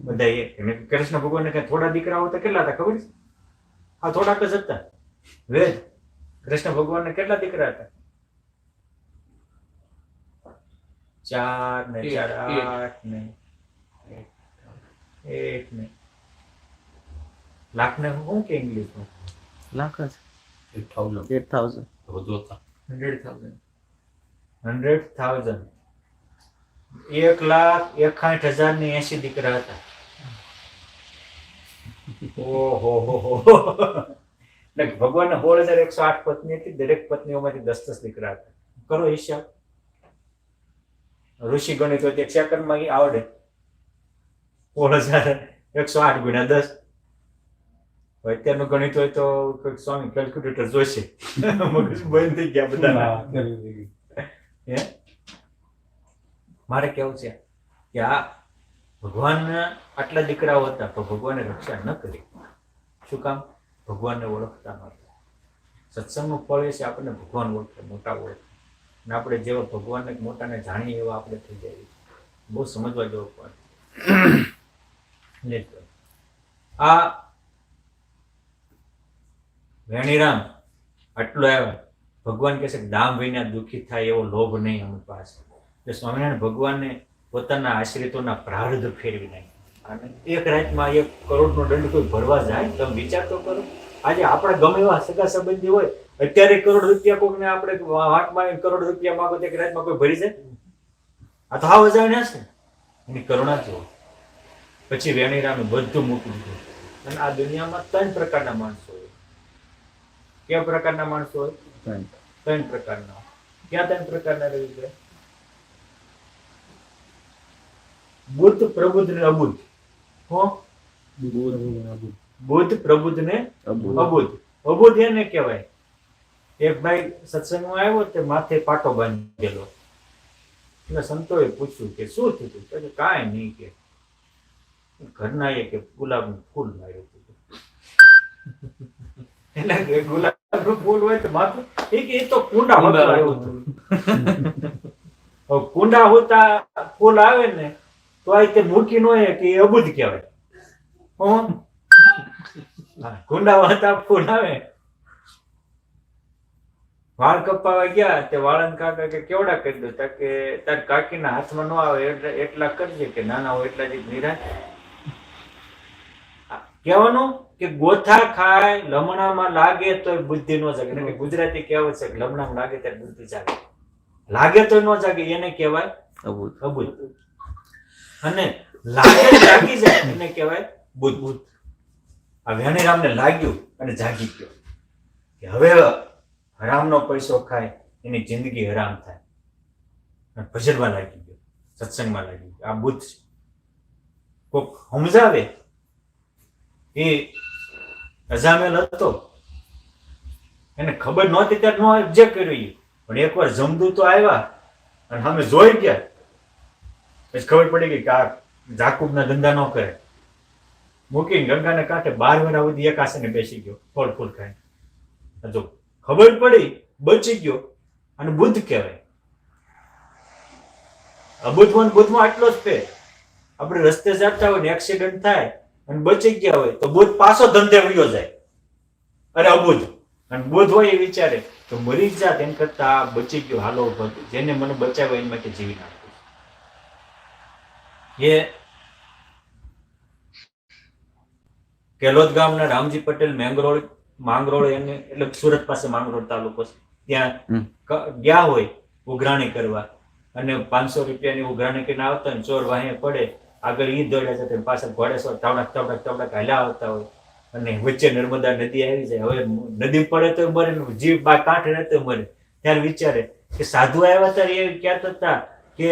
બધા. એ કૃષ્ણ ભગવાન ને થોડા દીકરાઓ તો કેટલા હતા ખબર છે? આ થોડાક જ હતા. વેદ કૃષ્ણ ભગવાન ને કેટલા દીકરા હતા? 4 ને 4 8 ને 1 ને લાખ ને શું કે ઇંગ્લિશમાં? લાખ જ 8,000 8,000. વધુ હતા. 100,000 1,61,80,080 દીકરા હતા. ઓહો. ભગવાન 16,108 પત્ની હતી. દરેક પત્નીઓમાંથી 10 દીકરા હતા. કરો હિસાબ. ઋષિ ગણિત હોય તે સેકન્ડમાં આવડે. 16,108 ગુણ્યા 10. અત્યારનું ગણિત હોય તો સ્વામી કેલ્ક્યુલેટર જોઈશે. મગજ બંધ થઈ ગયા બધા. હે, મારે કેવું છે કે આ ભગવાન આટલા દીકરાઓ હતા તો ભગવાને રક્ષા ન કરી. શું કામ? ભગવાનને ઓળખતા નહોતા. સત્સંગનું ફળ એ છે આપણને ભગવાન ઓળખે, મોટા ઓળખે. અને આપણે જેવા ભગવાનને મોટાને જાણીએ એવા આપણે થઈ જાય. બહુ સમજવા જેવો પણ. આ વેણીરામ આટલો આવ્યા. ભગવાન કહે છે કે દામ વિના દુઃખી થાય એવો લોભ નહીં અમુક પાસે. એટલે સ્વામિનારાયણ ભગવાનને પોતાના આશ્રિતોના પ્રારબ્ધ ફેરવી નાખ્યા. અને એક રાતમાં 1 કરોડનો દંડ કોઈ ભરવા જાય, તમે વિચાર તો કરો. આજે આપણે ગમે એવા સગા સંબંધી હોય, અત્યારે 1 કરોડ રૂપિયા કોઈને આપણે વાંકમાં 1 કરોડ રૂપિયા માંગો તો એક રાતમાં કોઈ ભરી જાય? આ તો હાવ અજાણ્યા છે. એની કરુણા જુઓ. પછી વેણીરામે બધું મૂકી દીધું. અને આ દુનિયામાં 3 પ્રકારના માણસો હોય. કેવા પ્રકારના માણસો હોય? 3 પ્રકારના. ક્યાં 3 પ્રકારના રહી છે? બુદ્ધ, પ્રબુદ્ધ ને અબુદ્ધ. બુદ્ધ, પ્રબુદ્ધ ને અબુદ્ધ. અબુદ્ધ એને કહેવાય. એક ભાઈ સત્સંગમાં આવ્યો તે માથે પાટો બાંધેલો. એટલે સંતોએ પૂછ્યું કે શું થયું? કે કાંઈ નહીં, કે ઘરના કે ગુલાબનું ફૂલ માર્યું હતું. એટલે ગુલાબનું ફૂલ હોય તો માથું એ તો કુંડા હોતા આવ્યું હતું. કુંડા હોતા ફૂલ આવે ને તો આ તે મૂકી નો કે એ અબુદ્ધ કહેવાય. કુંડા હોતા ફૂલ આવે. વાળ કપાવા ગયા તે વાળન કાકા કે કેવડા કરી દો? કે તાર કાકીના હાથમાં ન આવે એટલા કરજે, કે નાના હોય એટલા જ નિરાશ. કહેવાનું કે ગોથા ખાય લમણામાં લાગે તો બુદ્ધિ ન જાગે. એટલે ગુજરાતી કહેવત છે કે લમણામાં લાગે ત્યારે બુદ્ધિ જાગે. લાગે તો ન જાગે એને કહેવાય અબુદ્ધ. અને લાગે જાગી જાય એને કહેવાય બુદ્ધ. આ વેણીરામને લાગ્યું અને જાગી ગયો કે હવે હરામનો પૈસો ખાય એની જિંદગી હરામ થાય. ભજનમાં લાગી ગયો, સત્સંગમાં લાગી ગયો. આ બુદ્ધ છે. કોક સમજાવે એ અજામેલ હતો, એને ખબર નહોતી ત્યારે નો ઓબ્જેક્ટ કર્યું. પણ એકવાર જમદૂતો આવ્યા અને અમે જોઈ ગયા પછી ખબર પડી ગઈ કે આ જાકુબના ધંધા ન કરે. મૂકીને ગંગાને કાંઠે 12 મહિના સુધી એક આસને બેસી ગયો ફળ ફૂલ ખાય. જો ખબર પડી બચી ગયો અને બુદ્ધ કહેવાય. અબુદ્ધમાં બુદ્ધમાં આટલો જ ફેર. આપણે રસ્તે જતા હોય ને એક્સિડન્ટ થાય અને બચી ગયા હોય તો બુદ્ધ પાછો ધંધે વયો જાય. અરે અબુદ્ધ. અને બુદ્ધ હોય એ વિચારે તો મરી જા તેમ કરતા બચી ગયો, હાલો જેને મને બચાવ્યો એની માટે જીવી નાખું. એ કેલોદ ગામના રામજી પટેલ માંગરોળ એને એટલે સુરત પાસે માંગરોળ તાલુકો છે, ત્યાં ગયા હોય ઉઘરાણી કરવા અને 500 રૂપિયાની ઉઘરાણી કરીને આવતા ને ચોર વાહે પડે, આગળ ઈ દોડ્યા જતા પાછળ ઘોડેસર તવડક હાલ્યા આવતા હોય અને વચ્ચે નર્મદા નદી આવી જાય. હવે નદી પડે તો મરે, જીવ બા કાંઠે રહે તો મરે. ત્યારે વિચારે કે સાધુ આવ્યા ત્યારે એ કહેતા હતા કે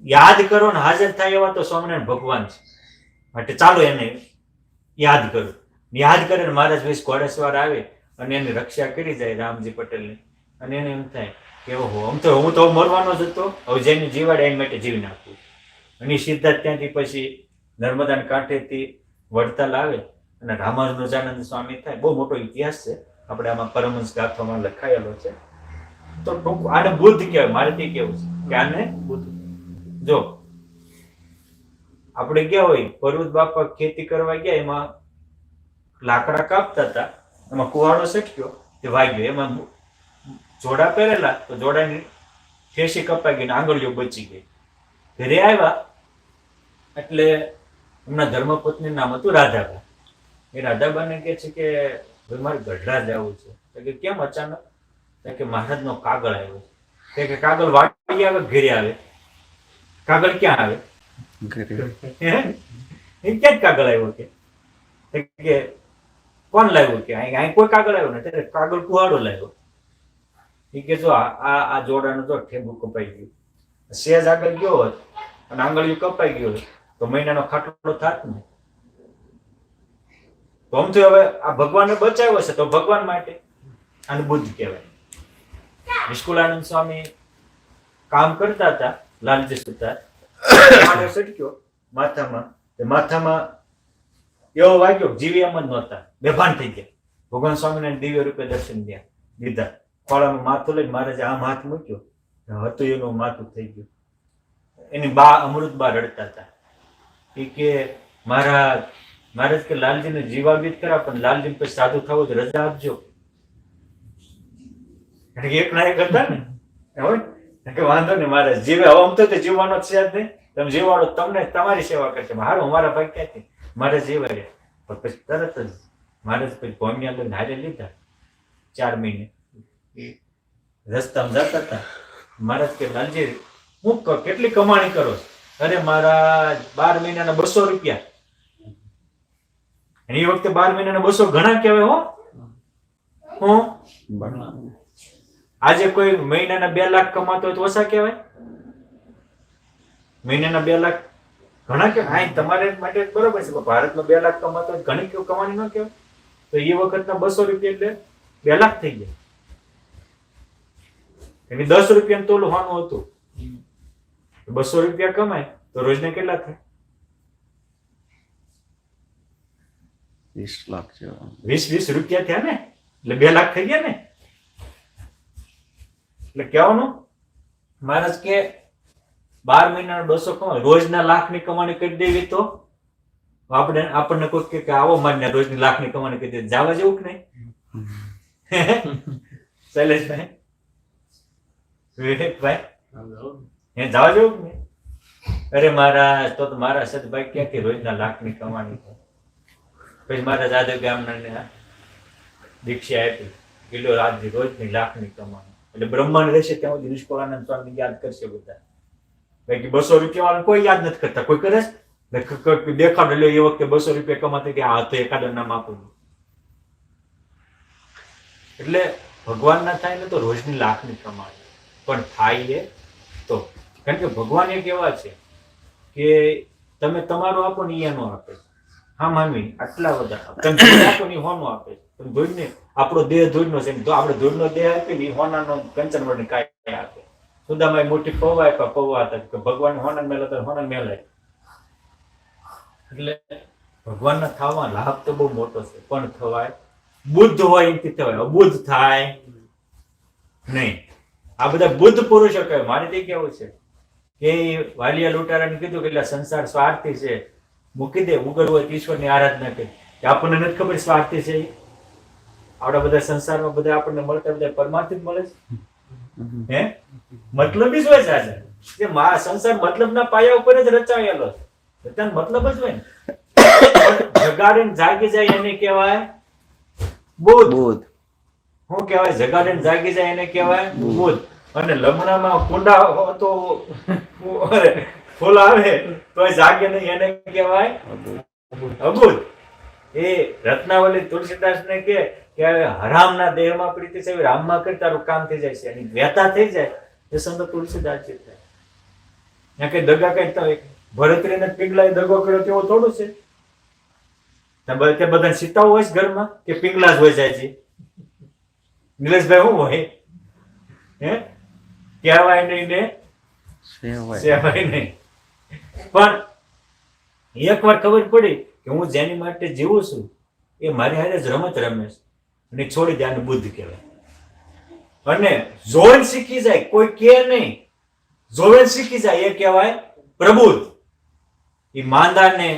યાદ કરો ને હાજર થાય એવા તો સ્વામિનારાયણ ભગવાન છે. માટે ચાલો એને યાદ કરું. યાદ કરે ને મહારાજ ભાઈ ઘોડેસવાર આવે અને એની રક્ષા કરી જાય રામજી પટેલની, અને એને એમ થાય કે ઓહો, હું તો મરવાનો જ હતો, હવે જઈને જીવાડે એની માટે જીવી નાખું. અને સીધા જ ત્યાંથી પછી નર્મદાના કાંઠેથી વડતાલ આવે અને રામાનુજાનંદ સ્વામી થાય. બહુ મોટો ઇતિહાસ છે, આપણે આમાં પરમહંસ ગાથામાં લખાયેલો છે. તો ટૂંક આને બુદ્ધ કહેવાય. મારે તે કેવું છે કે આને બુદ્ધ. જો આપણે ગયા હોય પર્વત બાપા ખેતી કરવા ગયા, એમાં લાકડા કાપતા હતા, એમાં કુવાડો સટક્યો, તે વાગ્યો, એમાં જોડા પહેરેલા તો જોડાની ઠેસી કપાઈ ગઈ ને આંગળીઓ બચી ગઈ. ઘરે આવ્યા એટલે એમના ધર્મપત્ની નામ હતું રાધાબા. એ રાધાબાને કહે છે કે ભાઈ મારે ગઢડા જવું છે. તો કે કેમ અચાનક? તો કે મહારાજનો કાગળ આવ્યો છે. કે કાગળ વાટી આવે ઘરે આવે? કાગળ ક્યાં આવે? એ ક્યાં કાગળ આવ્યો? કે કોણ લાવ્યું? કે અહીં કોઈ કાગળ આવ્યો ને, ત્યારે કાગળ કુહાડો લાવ્યો. એ કે જો આ જોડાનો જો ઠેબુ કપાઈ ગયું, સેજ આગળ ગયો હોત અને આંગળીઓ કપાઈ ગયો હોત તો મહિનાનો ખાટલો થાત ને. તો આમ તો હવે આ ભગવાનને બચાવ્યો છે તો ભગવાન માટે આને બુદ્ધ કહેવાય. નિષ્કુળાનંદ સ્વામી કામ કરતા હતા, લાલજી સુતાર સટક્યો માથામાં એવો વાગ્યો, જીવી એમ જ નહોતા, બેભાન થઈ ગયા. ભગવાન સ્વામીને દિવ્ય રૂપે દર્શન દીધા. ખોળામાં માથું લઈને મહારાજે આમ હાથ મૂક્યો, હતું એનું માથું થઈ ગયું. એની બા અમૃતબા રડતા હતા. એ કે મહારાજ કે લાલજીને જીવાવીત કરા, પણ લાલજી પછી સાધુ થવું તો રજા આપજો. એક ના એક હતા ને, કે વાંધો નહીં મહારાજ જીવે, હવે આમ તો જીવવાનો છે જ નહીં, તમે જીવાડો, તમને તમારી સેવા કરશે. હારું, અમારા ભાઈ ક્યાંથી મારે જીવાડ્યા. પણ પછી તરત જ મહારાજ પછી ભોમિયા લઈને હારે લીધા. 4 મહિને રસ્તામાં જતા હતા. મહારાજ કે લાલજી હું કેટલી કમાણી કરો? અરે મારા 12 મહિનાના 200 રૂપિયા. એ વખતે 12 મહિનાના 200 ઘણા કહેવાય. હું આજે કોઈ મહિનાના 2 લાખ કમાતો હોય તો ઓછા કહેવાય? મહિનાના 2 લાખ ઘણા કહેવાય. તમારે માટે બરોબર છે, ભારતમાં 2 લાખ કમાતો હોય ઘણી કમાણી ન કહેવાય? તો એ વખતના 200 રૂપિયા એટલે 2 લાખ થઈ ગયા. એટલે 10 રૂપિયા તો ઓલું હોનું હતું. 200 રૂપિયા કમાય તો રોજને કેટલા થાય? 20 લાખ જેવા. 20 રૂપિયા થયા ને, એટલે 2 લાખ થઈ ગયા ને. એટલે કહેવાનું મહારાજ કે 12 મહિનાના 200 કમાય, રોજના લાખની કમાણી કરી દેવી તો આપણને કોઈ કે આવો માન્ય રોજની લાખની કમાણી કરી દે, જવા જેવું કે નહીં? શૈલેષભાઈ, વિવેકભાઈ, એ જવા જેવું કે નહીં? અરે મહારાજ તો મારા સદભાઈ ક્યાંથી રોજના લાખની કમાણી થાય? પછી મારા જાદવ ગામના દીક્ષા આપી, કિલો રાજની રોજની લાખની કમાણી. એટલે બ્રહ્માંડ રહેશે ત્યાં સુધી નિષ્કુળાનંદ સ્વામી યાદ કરશે બધા. બાકી 200 રૂપિયા વાળા કોઈ યાદ નથી કરતા. કોઈ કરે છે દેખાડો લે, એ વખતે 200 રૂપિયા કમાતા કે આ તો એકાદા નામ આપું. એટલે ભગવાન ના થાય ને તો રોજની લાખની કમાણી પણ થાય એ તો. કારણ કે ભગવાન એક એવા છે કે તમે તમારું આપો ને એનું આપે. હા મામી આટલા બધા તમે આપો ને હોનું આપે. તમે ધોઈને આપણો દેહ ધોઈનો છે, તો આપણે ધોઈનો દેહ આપીએ ને હોનાનો કંચન વડે કાંઈ આપે. સુદામાં મોટી પૌવા આપ્યા, પૌવા હતા કે ભગવાન હોનન મેલા તો હોનન મેલાય. એટલે ભગવાનના થવામાં લાભ તો બહુ મોટો છે, પણ થવાય બુદ્ધ હોય એમથી થવાય, અબુદ્ધ થાય નહીં. આ બધા બુદ્ધ પુરુષો કહે. મારે તે કેવું છે કે વાલિયા લૂંટારાને કીધું કે સંસાર સ્વાર્થી છે, મૂકી દે, ઉગર હોય ઈશ્વરની આરાધના કરી. આપણને નથી ખબર સ્વાર્થી છે. આપણા બધા સંસારમાં બધા આપણને મળતા બધા પરમાર્થી જ મળે છે. હે મતલબી જ હોય છે આજે કે સંસાર મતલબના પાયા ઉપર જ રચાયેલો છે. તને મતલબ જ હોય ને. જગાડીને જાગી જાય એને કહેવાય બુદ્ધ. શું કહેવાય? જગાડીને જાગી જાય એને કહેવાય બુદ્ધ. અને લમણામાં કુંડા તો ફૂલ આવે તો જાગે નહીં એને કહેવાય અબુદ્ધ. એ રત્નાવલી તુલસીદાસ ને કે હરામના દેહમાં પ્રીતિ છે, રામમાં કરી તારું કામ થઈ જાય છે. એની વ્યથા થઈ જાય એ સંત તુલસીદાસ છે. ત્યાં કઈ દગા કઈ ભરતરીને પીગલાએ દગો કર્યો તેવો થોડું છે. તે બધા સીતાઓ હોય છે ઘરમાં કે પિંગલા જ હોય જાય છે? નિલેશભાઈ શું હોય? હે, કહેવાય નહીં ને સેવાય. સેવાય નહીં. પણ એકવાર ખબર પડી કે હું જેની માટે જીવું છું એ મારી હારે જ રમત રમે છે અને છોડી દે, આને બુદ્ધ કહેવાય. અને જોઈને શીખી જાય, કોઈ કે નહીં, જોઈને શીખી જાય એ કહેવાય પ્રબુદ્ધ. એ માંદાને,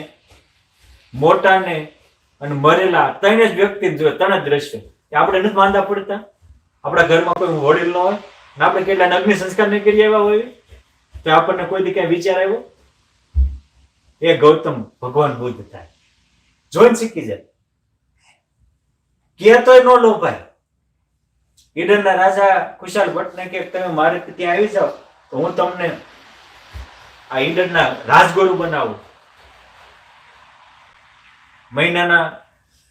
મોટાને અને મરેલા ત્રણે જ વ્યક્તિ જોયે, ત્રણ જ દ્રશ્ય. એ આપણે નથી માંદા પડતા? આપણા ઘરમાં કોઈ વડીલ ન હોય ને આપણે કેટલા અગ્નિ સંસ્કાર નહીં કરી આવ્યા હોય તો આપણને કોઈ દી ક્યાંય વિચાર આવ્યો? એ ગૌતમ ભગવાન બુદ્ધ થાય, જોઈને શીખી જાય. કે તોય ન લોભાય. ઈડનના રાજા ખુશાલ ભટ્ટને કે તમે મારે ત્યાં આવી જાઓ તો હું તમને આ ઈડનના રાજગુરુ બનાવું, મહિનાના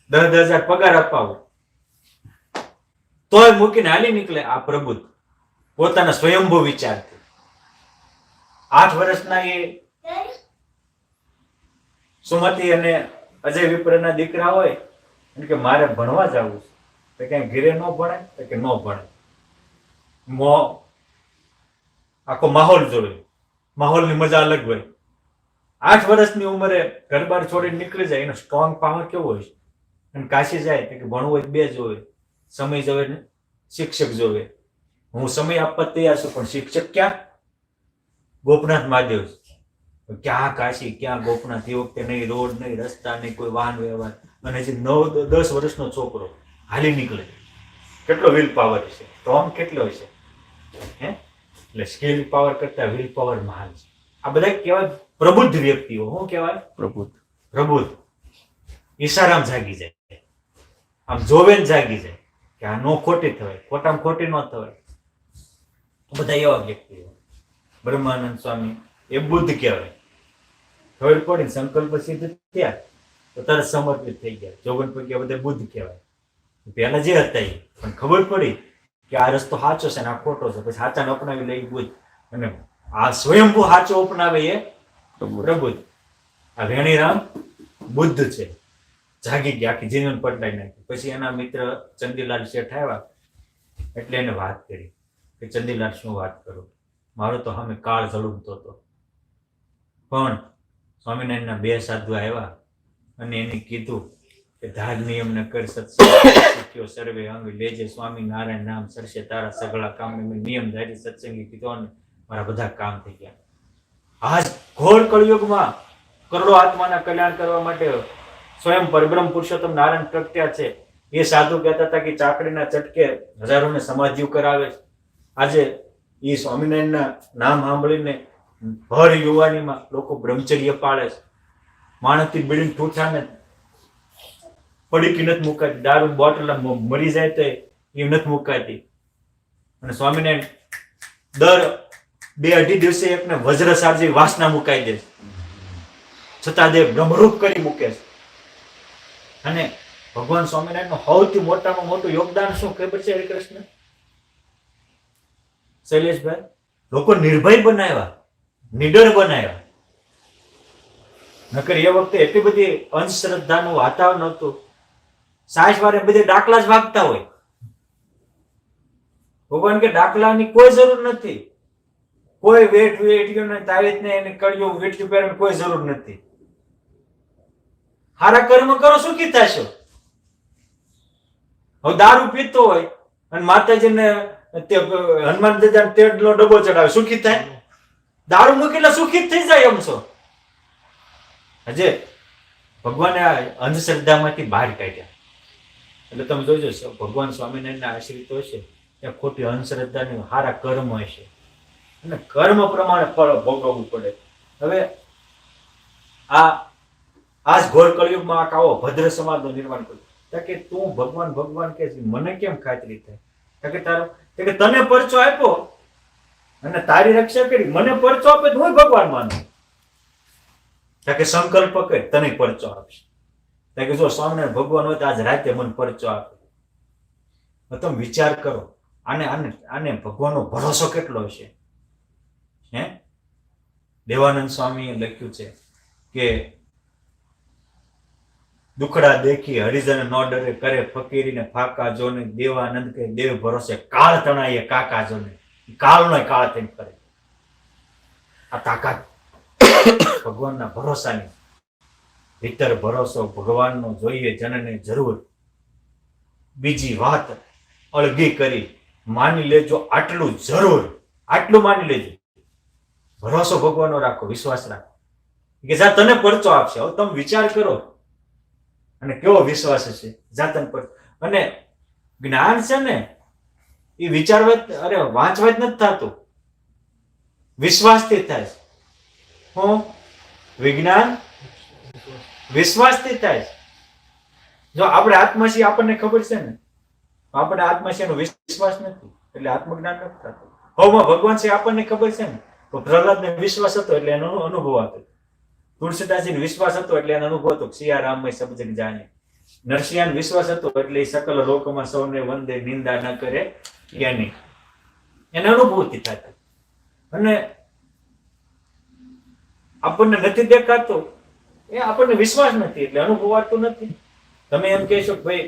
10,000 પગાર અપાવું. તોય મૂકીને હાલી નીકળે આ પ્રબુદ્ધ પોતાના સ્વયંભૂ વિચારથી. 8 વર્ષના એ સુમતિ અને અજય વિપ્રના દીકરા હોય અને કે મારે ભણવા જવું છે, તો ક્યાંય ઘરે ન ભણાય? તો કે ન ભણાય. આખો માહોલ જોવે, માહોલની મજા અલગ હોય. 8 વર્ષની ઉંમરે ઘર બાર છોડીને નીકળી જાય, એનો સ્ટ્રોંગ પાવર કેવો હોય છે. અને કાશી જાય તો કે ભણવું હોય 2 જોવે, સમય જોવે ને શિક્ષક જોવે. હું સમય આપવા તૈયાર છું પણ શિક્ષક ક્યાં? ગોપનાથ મહાદેવ. ક્યાં કાશી, ક્યાં ગોપનાથ? એ વખતે નહીં રોડ, નહીં રસ્તા, નહીં કોઈ વાહન વ્યવહાર. અને હજી 9-10 વર્ષનો છોકરો હાલી નીકળે. કેટલો વિલ પાવર છે, સ્ટ્રોંગ કેટલો હશે? હે, એટલે સ્કિલ પાવર કરતા વિલ પાવર મહાન છે. આ બધા કહેવાય પ્રબુદ્ધ વ્યક્તિઓ. શું કહેવાય? પ્રબુદ્ધ. પ્રબુદ્ધ. ઈશારામ જાગી જાય, આમ જોવે ને જાગી જાય કે આ નો ખોટી થવાય, ખોટામાં ખોટી ન થવાય. બધા એવા વ્યક્તિઓ. બ્રહ્માનંદ સ્વામી એ બુદ્ધ કહેવાય. ખબર પડી સંકલ્પ સિદ્ધ થયા તો તરત સમર્પિત થઈ ગયા. જોગન પૈકી બધા બુદ્ધ કહેવાય. પહેલા જે હતા એ પણ ખબર પડી કે આ રસ્તો સાચો છે ને આ ખોટો છે, પછી સાચાને અપનાવી લઈ બુદ્ધ. અને આ સ્વયંભૂ સાચો અપનાવે એ પ્રબુદ્ધ. આ વેણીરામ બુદ્ધ છે, જાગી ગયા, આખી જીવન પટલાઈ નાખી. પછી એના મિત્ર ચંદીલાલ શેઠ આવ્યા એટલે એને વાત કરી કે ચંદીલાલ શું વાત કરું, મારો તો સામે કાળ ઝળુકતો હતો. પણ સ્વામિનારાયણના 2 સાધુ આવ્યા અને એને કીધું કે ધાગ નિયમ ને કર સત્સંગ સર્વે અંગ લેજે સ્વામિનારાયણ નામ સરશે તારા સગળા કામ. મેં નિયમ ધારી સત્સંગી કીધો અને મારા બધા કામ થઈ ગયા. આજ ઘોર કળયુગમાં કરોડો આત્માના કલ્યાણ કરવા માટે સ્વયં પરબ્રહ્મ પુરુષોત્તમ નારાયણ પ્રગટ્યા છે. એ સાધુ કહેતા હતા કે ચાકડીના ચટકે હજારોને સમાધિઓ કરાવે છે. આજે એ સ્વામિનારાયણના નામ સાંભળીને ભર યુવાનીમાં લોકો બ્રહ્મચર્ય પાળે છે. માણસથી બિલ્ડિંગ ઠૂઠાને પડીકી નથી મુકાતી, દારૂ બોટલ મરી જાય તો એ નથી મુકાતી. અને સ્વામિનારાયણ દર 2-2.5 દિવસે એકને વજ્રસાર જેવી વાસના મુકાઈ દે છે, છતાં દેવ બ્રહ્મરૂપ કરી મૂકે છે. અને ભગવાન સ્વામિનારાયણનું સૌથી મોટામાં મોટું યોગદાન શું ખબર છે હરિકૃષ્ણ શૈલેષભાઈ? લોકો નિર્ભય બનાવ્યા, નિડર બનાવ્યા. નકર એ વખતે એટલી બધી અંધશ્રદ્ધાનું વાતાવરણ હતું. સાયસવારે બધે ડાકલા જ વાગતા હોય. ભગવાન કે ડાકલાની કોઈ જરૂર નથી, કોઈ વેઠ્યું તાવીત ને એને કળિયું વેઠ્યું પહેરવાની કોઈ જરૂર નથી. સારા કર્મ કરો, સુખી થશો. હવે દારૂ પીતો હોય અને માતાજીને હનુમાન દાદા તેડનો ડબ્બો ચડાવે, સુખી થાય? દારૂ મૂકી એટલે સુખી જ થઈ જાય એમ છો. હજે ભગવાને આ અંધશ્રદ્ધામાંથી બહાર કાઢ્યા. એટલે તમે જોજો ભગવાન સ્વામિનારાયણના આશ્રિતો હશે ત્યાં ખોટી અંધશ્રદ્ધાની સારા કર્મ હશે અને કર્મ પ્રમાણે ફળ ભોગવવું પડે. હવે આ ઘોર કળિયુગમાં આ કાવો ભદ્ર સમાજનું નિર્માણ કર્યું કે તું ભગવાન ભગવાન કે મને કેમ ખાતરી થાય કે તારો કે તને પરચો આપ્યો અને તારી રક્ષા કરી, મને પરચો આપે તો હું ભગવાન માનું. કે સંકલ્પ કર તને પરચો આપશે. કે જો સ્વામિનારાયણ ભગવાન હોય તો આજ રાતે મને પરચો આપે. તમે વિચાર કરો, આને ભગવાનનો ભરોસો કેટલો હશે? હે, દેવાનંદ સ્વામીએ લખ્યું છે કે દુખડા દેખી હરિજન નો ડરે કરે ફકીરીને ફાકા જોને દેવાનંદ કે દેવ ભરોસે કાળ તણાઈએ કાકા જોને કાળનો કાળ થઈને કરે. આ તાકાત ભગવાનના ભરોસાની. ભીતર ભરોસો ભગવાનનો જોઈએ જનને જરૂર. બીજી વાત અળગી કરી માની લેજો આટલું જરૂર. આટલું માની લેજો. ભરોસો ભગવાનનો રાખો, વિશ્વાસ રાખો કે જા તને પરચો આપશે. હવે તમે વિચાર કરો અને કેવો વિશ્વાસ હશે જાતન પર. અને જ્ઞાન છે ને એ વિચારવા અરે વાંચવા જ નથી થતું, વિશ્વાસથી થાય છે. હું વિજ્ઞાન વિશ્વાસથી થાય છે. જો આપણે આત્મા છીએ આપણને ખબર છે ને, આપણે આત્મા છે એનો વિશ્વાસ નથી એટલે આત્મજ્ઞાન નથી થતું. હવમાં ભગવાન છે આપણને ખબર છે ને, તો પ્રહલાદને વિશ્વાસ હતો એટલે એનો અનુભવ હતો. તુલસીદાસજીને વિશ્વાસ હતો એટલે એનો અનુભવ હતો. સિયારામમાં સબ જગ જાણે. નરસિંહાને વિશ્વાસ હતો એટલે એ સકલ લોકમાં સૌને વંદે નિંદા ન કરે એની એને અનુભૂતિ થતી. અને આપણને નથી દેખાતો એ આપણને વિશ્વાસ નથી એટલે અનુભવાતું નથી. તમે એમ કહેશો કે ભાઈ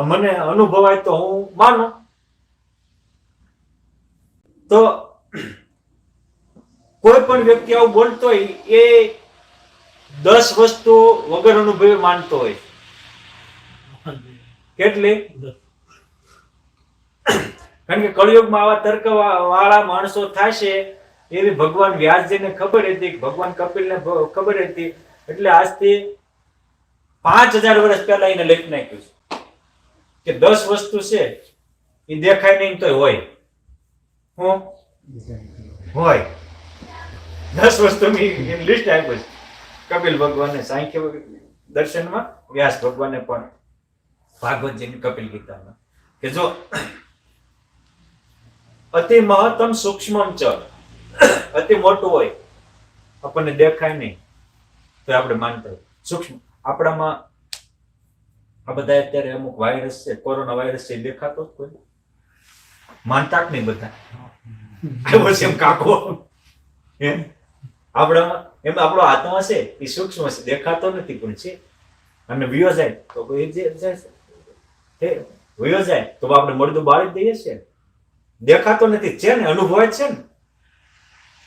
મને અનુભવાય તો હું માનો, તો કોઈ પણ વ્યક્તિ આવું બોલતો હોય એ 10 વસ્તુ વગર અનુભવે માનતો હોય. કેટલી? કારણ કે કળિયુગમાં આવા તર્ક વાળા માણસો થશે એવી ભગવાન વ્યાસજીને ખબર હતી, ભગવાન કપિલને ખબર હતી. એટલે આજથી 5000 વર્ષ પહેલા એને લખી નાખ્યું છે કે 10 વસ્તુ છે એ દેખાય નહીં તો હોય. હું હોય 10 વસ્તુની લિસ્ટ આપ્યું છે કપિલ ભગવાનને સાંખ્ય દર્શનમાં, વ્યાસ ભગવાને પણ ભાગવતજીની કપિલ ગીતામાં કે જો અતિ મહત્તમ સૂક્ષ્મ ચ અતિ મોટું હોય આપણને દેખાય નહીં તો આપણે માનતા હોય. સૂક્ષ્મ આપણામાં આ બધા અત્યારે અમુક વાયરસ છે, કોરોના વાયરસ છે, દેખાતો જ કોઈ માનતા જ નહીં બધા. આવ્યો છે એમ કાકો એમ આપણામાં એમ આપણો આત્મા છે એ સૂક્ષ્મ છે, દેખાતો નથી પણ છે. અને વિયો જાય તો કોઈ વિયો જાય તો આપણે મળતું બાળી દઈએ છીએ. દેખાતો નથી છે ને, અનુભવાય છે ને.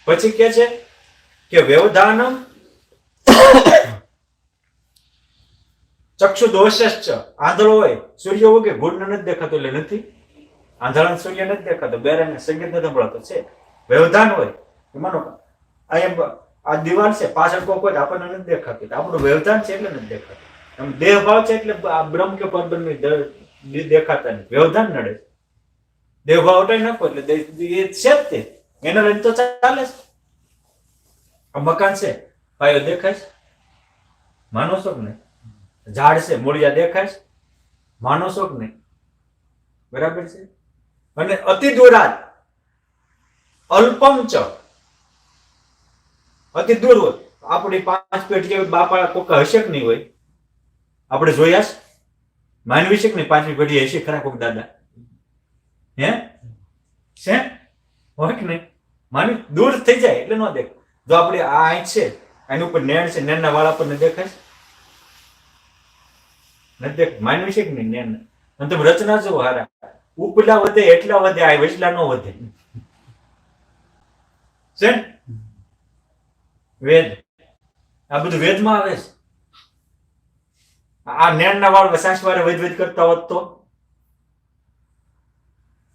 પછી કે છે કે વ્યવધાનમ ચક્ષુ દોષશ્ચ. આંધળો હોય સૂર્ય ઉગે ગુણ નથી દેખાતો એટલે નથી. આંધળા સૂર્ય નથી દેખાતો, બેરાને સંગીત નથી સંભળાતો છે. વ્યવધાન હોય માનો આ દિવાલ છે પાછળ કોઈ કોઈ આપણને નથી દેખાતું, આપણું વ્યવધાન છે એટલે નથી દેખાતું. એમ દેહ ભાવ છે એટલે બ્રહ્મ કે પરબ્રહ્મ દેખાતા નહીં, વ્યવધાન નડે. દેહ ભાવ હટાઈ નાખો એટલે એ છે જ તે, એના લઈને તો ચાલે છે. આ મકાન છે પાયો દેખાય છે, માનો છો કે નહીં? ઝાડ છે મૂળિયા દેખાય છે, માનો છો કે નહીં? બરાબર છે. અને અતિ દૂરાત અલ્પમ ચ, અતિ દૂર હોય આપણી 5 પેઢી બાપા કોક હશે કે નહીં હોય? આપણે જોયા છે? માનવી છે કે નહીં 5મી પેઢી હશે ખરા કોક દાદા? હે છે હોય કે નહીં? માનવી દૂર થઈ જાય એટલે ન દેખાય. જો આપણે આ આંખ છે એની ઉપર નેણ છે, નેણના વાળા પર દેખાય છે? નથી દેખાય. માનવી છે કે નહીં નેણ? અને તમે રચના જો હારા ઉપલા વધે એટલા વધે, આ વચલા નો વધે છે. વેદ આ બધું વેદમાં આવે છે. આ નેણના વાળ સાસવારે વૈદ કરતા હોત તો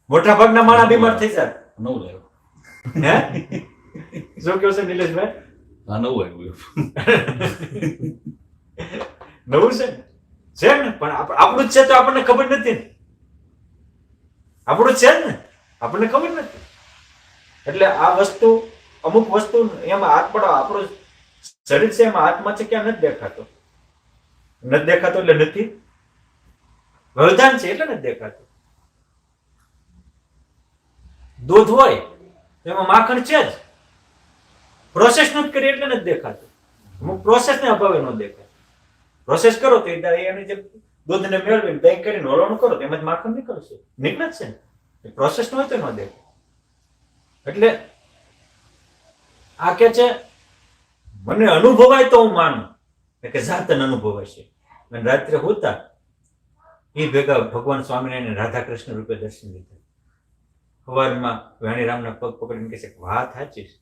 મોટા ભાગના માણસ બીમાર થઈ જાય. નવું લાવ્યો. હે શું કહો છો નિલેશભાઈ? આ નવું આવ્યું. નવું છે ને પણ આપણું જ છે તો આપણને ખબર નથી ને. આપણું જ છે ને, આપણને ખબર નથી. એટલે આ વસ્તુ અમુક વસ્તુ એમાં આપણું શરીર છે એમાં આત્મા છે ક્યાં નથી દેખાતો. નથી દેખાતો એટલે નથી, વ્યવધાન છે એટલે નથી દેખાતું. દૂધ હોય એમાં માખણ છે જ, પ્રોસેસ નથી કરી એટલે નથી દેખાતું. અમુક પ્રોસેસ ને અભાવે ન દેખાય. પ્રોસેસ કરો તો એની જે દૂધને મેળવીને દહીં કરીને હળવાનું કરો એમાં જ માખણ નીકળશે, નીકળે જ છે ને. પ્રોસેસ ન હોય તો ન દેખાય. એટલે આ કે છે મને અનુભવાય તો હું માનું કે જાતન અનુભવાય છે. અને રાત્રે હોતા એ ભેગા ભગવાન સ્વામિનારાયણ રાધા કૃષ્ણ રૂપે દર્શન લીધા. સવારમાં વાણીરામના પગ પકડીને કહે છે કે વાત સાચી છે,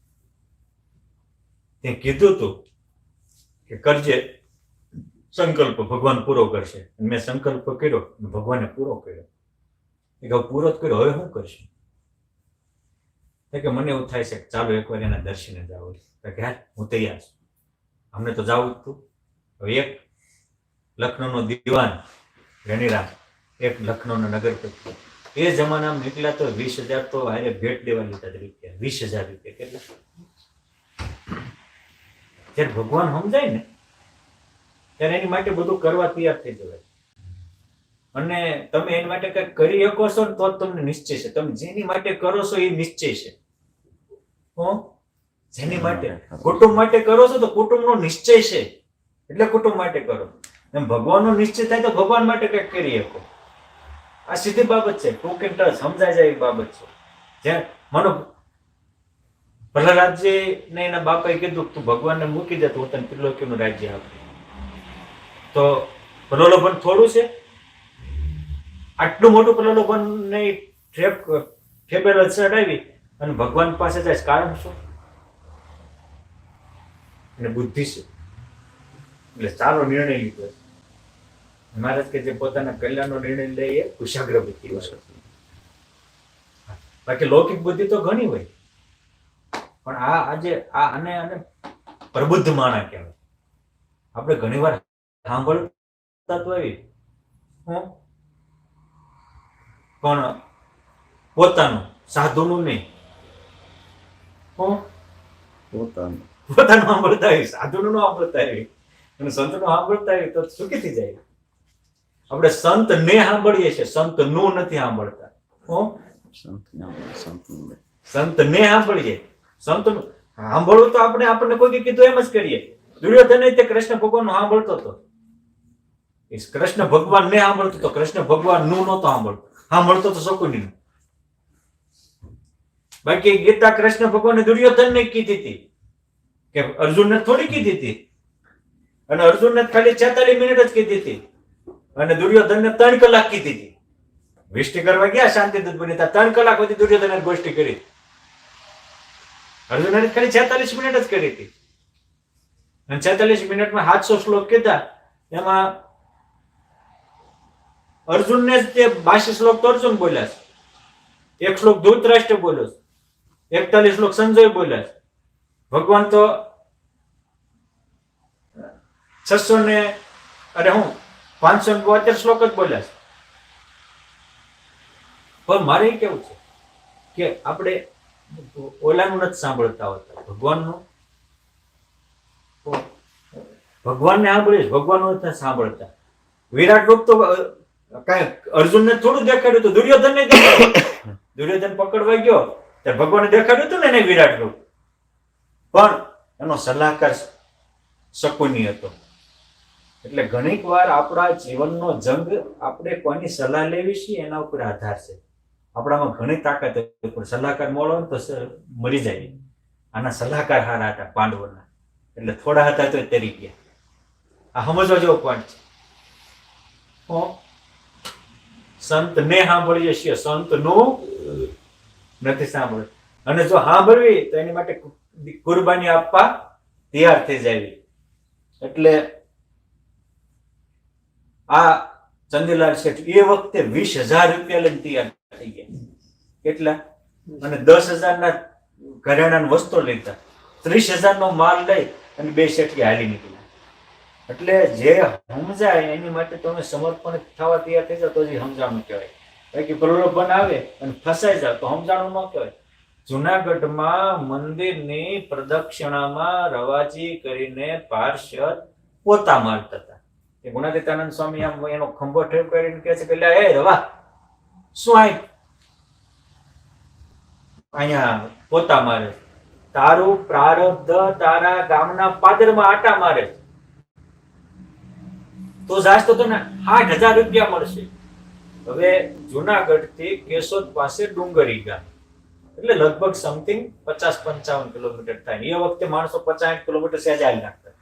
તે કીધું તું કે કરજે સંકલ્પ, ભગવાન પૂરો કરશે. મેં સંકલ્પ કર્યો, ભગવાને પૂરો કર્યો. એ કહું પૂરો જ કર્યો, હવે શું કરશું? કે મને એવું થાય છે કે ચાલો એકવાર એના દર્શને જાવ. કે હા હું તૈયાર છું, અમને તો જવું જ હતું. હવે એક લખનૌનો દીવાન વેણીરામ, એક લખનૌનો નગરપતિ, એ જમાનામાં નીકળ્યા તો 20,000 તો હારે ભેટ દેવા લીધા રૂપિયા. 20,000 રૂપિયા કેટલા? જયારે ભગવાન સમજાય ને ત્યારે એની માટે બધું કરવા તૈયાર થઈ જવાય. અને તમે એની માટે કઈ કરી શકો છો ને તો જ તમને નિશ્ચય છે. તમે જેની માટે કરો છો એ નિશ્ચય છે. જેની માટે કુટુંબ માટે કરો છો તો કુટુંબનો નિશ્ચય છે, એટલે કુટુંબ માટે કરો. એમ ભગવાનનો નિશ્ચય થાય તો ભગવાન માટે કઈક કરી શકો. આ સીધી બાબત છે, ટૂંક એન્ડ ટચ સમજાય જાય એ બાબત છે. જ્યાં મનો પ્રહલાદજી ને એના બાપાએ કીધું તું ભગવાનને મૂકી દે તો હું તને ત્રિલોકીનું રાજ્ય આપું. તો પ્રલોભન થોડું છે? આટલું મોટું પ્રલોભન નહીં ઠેબેલ ચડાવી અને ભગવાન પાસે જાય, કારણ શું? અને બુદ્ધિ છે. એટલે સારો નિર્ણય લીધો. મહારાજ કે જે પોતાના કલ્યાણનો નિર્ણય લે એ કુશાગ્ર બુદ્ધિ હોય. બાકી લૌકિક બુદ્ધિ તો ઘણી હોય, પણ આ આજે આ અને પ્રબુદ્ધ માણસ કહેવાય. આપણે ઘણી વાર સાંભળતા તો આવી પણ પોતાનું, સાધુનું નહીં. પોતાનું સાંભળતા આવી, સાધુનું સાંભળતા આવી અને સંતનું સાંભળતા આવી તો સુખી થઈ જાય. આપણે સંત ને સાંભળીએ છીએ, સંત નું નથી સાંભળતા. સંત ને સાંભળીએ, સંત સાંભળવું તો આપણને કોઈ કીધું એમ જ કરીએ. દુર્યોધન તે કૃષ્ણ ભગવાન નું સાંભળતો હતો, કૃષ્ણ ભગવાન ને સાંભળતો હતો, કૃષ્ણ ભગવાન નું નહોતો સાંભળતો. સાંભળતો તો શકુની. બાકી ગીતા કૃષ્ણ ભગવાને દુર્યોધન ને કીધી હતી, કે અર્જુનને થોડી કીધી હતી. અને અર્જુનને ખાલી 46 મિનિટ જ કીધી હતી અને દુર્યોધનને 3 કલાક કીધી હતી. વિષ્ટિ કરવા ગયા શાંતિદૂત બની, 3 કલાક સુધી દુર્યોધને ગોષ્ઠી કરી. અર્જુનને ખાલી 46 મિનિટ જ કરી હતી. અને 46 મિનિટમાં 700 શ્લોક કીધા. એમાં અર્જુનને જ તે 82 શ્લોક તો અર્જુન બોલ્યા છે, 1 શ્લોક ધૃતરાષ્ટ્ર બોલ્યો છે, 41 શ્લોક સંજય બોલ્યા છે. ભગવાન તો 572 શ્લોક જ બોલ્યા છે. પણ મારે એ કેવું છે કે આપણે ઓલાનું નથી સાંભળતા હોતા, ભગવાનનું. ભગવાનને સાંભળીએ, ભગવાનનું નથી સાંભળતા. વિરાટ રૂપ તો કઈ અર્જુનને થોડું દેખાડ્યું હતું, દુર્યોધનને દેખાડ્યું. દુર્યોધન પકડવા ગયો ત્યારે ભગવાને દેખાડ્યું હતું ને એને વિરાટ રૂપ, પણ એનો સલાહકાર શકુની હતો. એટલે ઘણીક વાર આપણા જીવનનો જંગ આપણે કોઈની સલાહ લેવી છે એના ઉપર આધાર છે. આપણામાં ઘણી તાકાત હોય પણ સલાહકાર મળો ને તો મરી જાય. આના સલાહકાર હારા હતા પાંડવોના, એટલે થોડા હતા તો તરી ગયા. આ સમજવા જેવો પોઈન્ટ છે. સંત ને સાંભળીએ છીએ, સંત નું નથી સાંભળ્યું. અને જો સાંભળવી તો એની માટે કુરબાની આપવા તૈયાર થઈ જાય. એટલે આ ચંદીલાલ શેઠ એ વખતે 20,000 રૂપિયા લઈને તૈયાર થઈ ગયા. કેટલા? અને 10,000 ના ઘરેણાની વસ્તુ લીધા, 30,000 નો માલ લઈ અને 2 શેઠી હાલી નીકળ્યા. એટલે જે સમજાય એની માટે તમે સમર્પણ થવા તૈયાર થઈ જાવ તો જ સમજાણું કહેવાય. બાકી પ્રલોભન આવે અને ફસાઈ જાવ તો સમજાણું ન કહેવાય. જુનાગઢમાં મંદિરની પ્રદક્ષિણામાં રવાજી કરીને પાર્ષદ પોતા મારતા હતા. એ ગુણાતીતાનંદ સ્વામી આમ એનો ખંભો ઠેર કરીને કહે છે કે લે એ રવા શું અહીંયા પોતા મારે, તારું પ્રારબ્ધ તારા ગામના પાદરમાં આટા મારે, તો જાસ તો તને 60,000 રૂપિયા મળશે. હવે જુનાગઢ થી કેશોદ પાસે ડુંગરી ગામ, એટલે લગભગ સમથિંગ 50-55 કિલોમીટર થાય. એ વખતે માણસો 50 કિલોમીટર સહેજ હાલી નાખતા,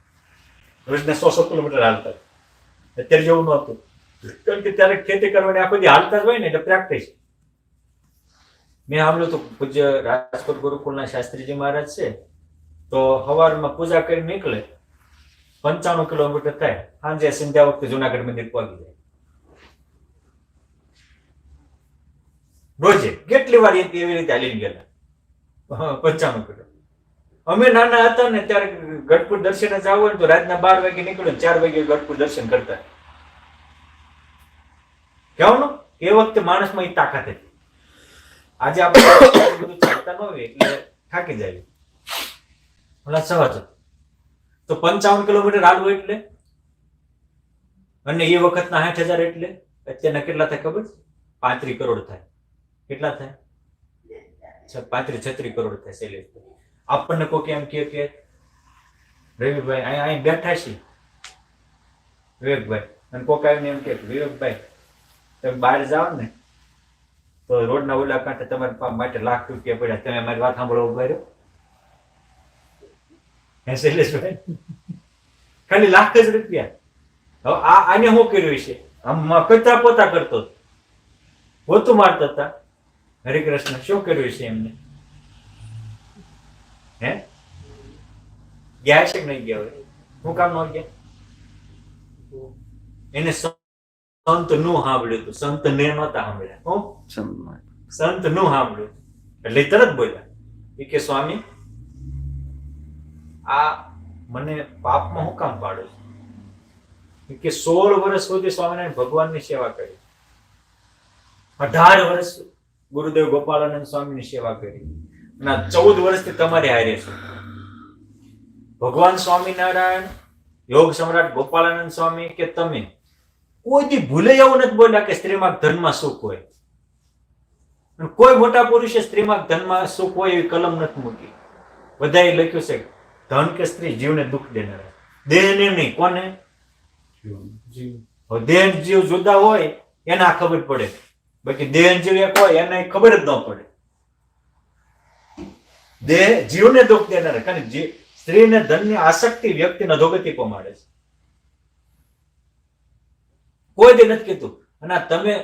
રોજને 100 કિલોમીટર હાલતા. અત્યારે જેવું નહોતું, કારણ કે ત્યારે ખેતી કરવાની આખો દી હાલતા જ હોય ને એટલે પ્રેક્ટિસ. મેં સાંભળ્યું હતું પૂજ્ય રાજકોટ ગુરુકુળના શાસ્ત્રીજી મહારાજ છે, તો સવારમાં પૂજા કરી નીકળે, 95 કિલોમીટર થાય, સાંજે સંધ્યા વખતે જુનાગઢ મંદિર પહોંચી જાય. રોજે કેટલી વાર એવી રીતે હાલીને ગયેલા. 95 કિલો. અમે નાના હતા ને ત્યારે ગઢપુર દર્શને જવું હોય ને તો રાતના 12 વાગે નીકળ્યો, 4 વાગે ગઢપુર દર્શન કરતા. કહેવાનું એ વખતે માણસમાં એ તાકાત હતી. આજે આપણે બધું ચાલતા ન હોય એટલે થાકી જાય. ઓલા સહજ હતું. તો 55 કિલોમીટર હાલવું એટલે, અને એ વખતના 60,000 એટલે અત્યારના કેટલા થાય ખબર? 35 કરોડ થાય. કેટલા થાય? 35-36 કરોડ થાય. શૈલેષભાઈ, આપણને કોઈ એમ કે રવિભાઈ અહીં બેઠા છીએ, વિવેકભાઈ, અને કોક આવીને એમ કે વિવેકભાઈ તમે બહાર જાઓ ને તો રોડના ઓલા કાંઠે તમારા માટે લાખ રૂપિયા પડ્યા, તમે અમારી વાત સાંભળવા ઉભા રહ્યો. હે શૈલેષભાઈ, ખાલી લાખ જ રૂપિયા. હવે આને શું કર્યું છે? આમ કચરા પોતા કરતો, પોતું મારતા હતા. હરિકૃષ્ણ શું કર્યું છે એમને? હે ગયા છે કે નહીં ગયા? હોય શું કામ ન ગયા? એને સંત નું સાંભળ્યું હતું, સંત ને નહોતા સાંભળ્યા. હું સંત નું સાંભળ્યું એટલે તરત બોલ્યા એ કે સ્વામી આ મને પાપમાં હું કામ પાડો છો? કે 16 વર્ષ સુધી સ્વામિનારાયણ ભગવાનની સેવા કરી, 18 વર્ષ ગુરુદેવ ગોપાળાનંદ સ્વામીની સેવા કરી, અને 14 વર્ષથી તમારે હારે છે. ભગવાન સ્વામિનારાયણ, યોગ સમ્રાટ ગોપાળાનંદ સ્વામી કે તમે કોઈ દી ભૂલે એવું નથી બોલ્યા કે સ્ત્રીમાં ધનમાં સુખ હોય. કોઈ મોટા પુરુષે સ્ત્રીમાં ધનમાં સુખ હોય એવી કલમ નથી મૂકી. બધાએ લખ્યું છે ધન કે સ્ત્રી જીવને દુઃખ દેનાર, દેહને નહીં. કોને? દેહ જીવ જુદા હોય એને આ ખબર પડે, બાકી દેહ જીવ એક હોય એને ખબર જ ન પડે. દેહ જીવને દુઃખ દેનાર, કારણ કે સ્ત્રીને ધનની આસક્તિ વ્યક્તિને અધોગતિ પમાડે છે. કોઈ દે નથી કીધું. અને તમે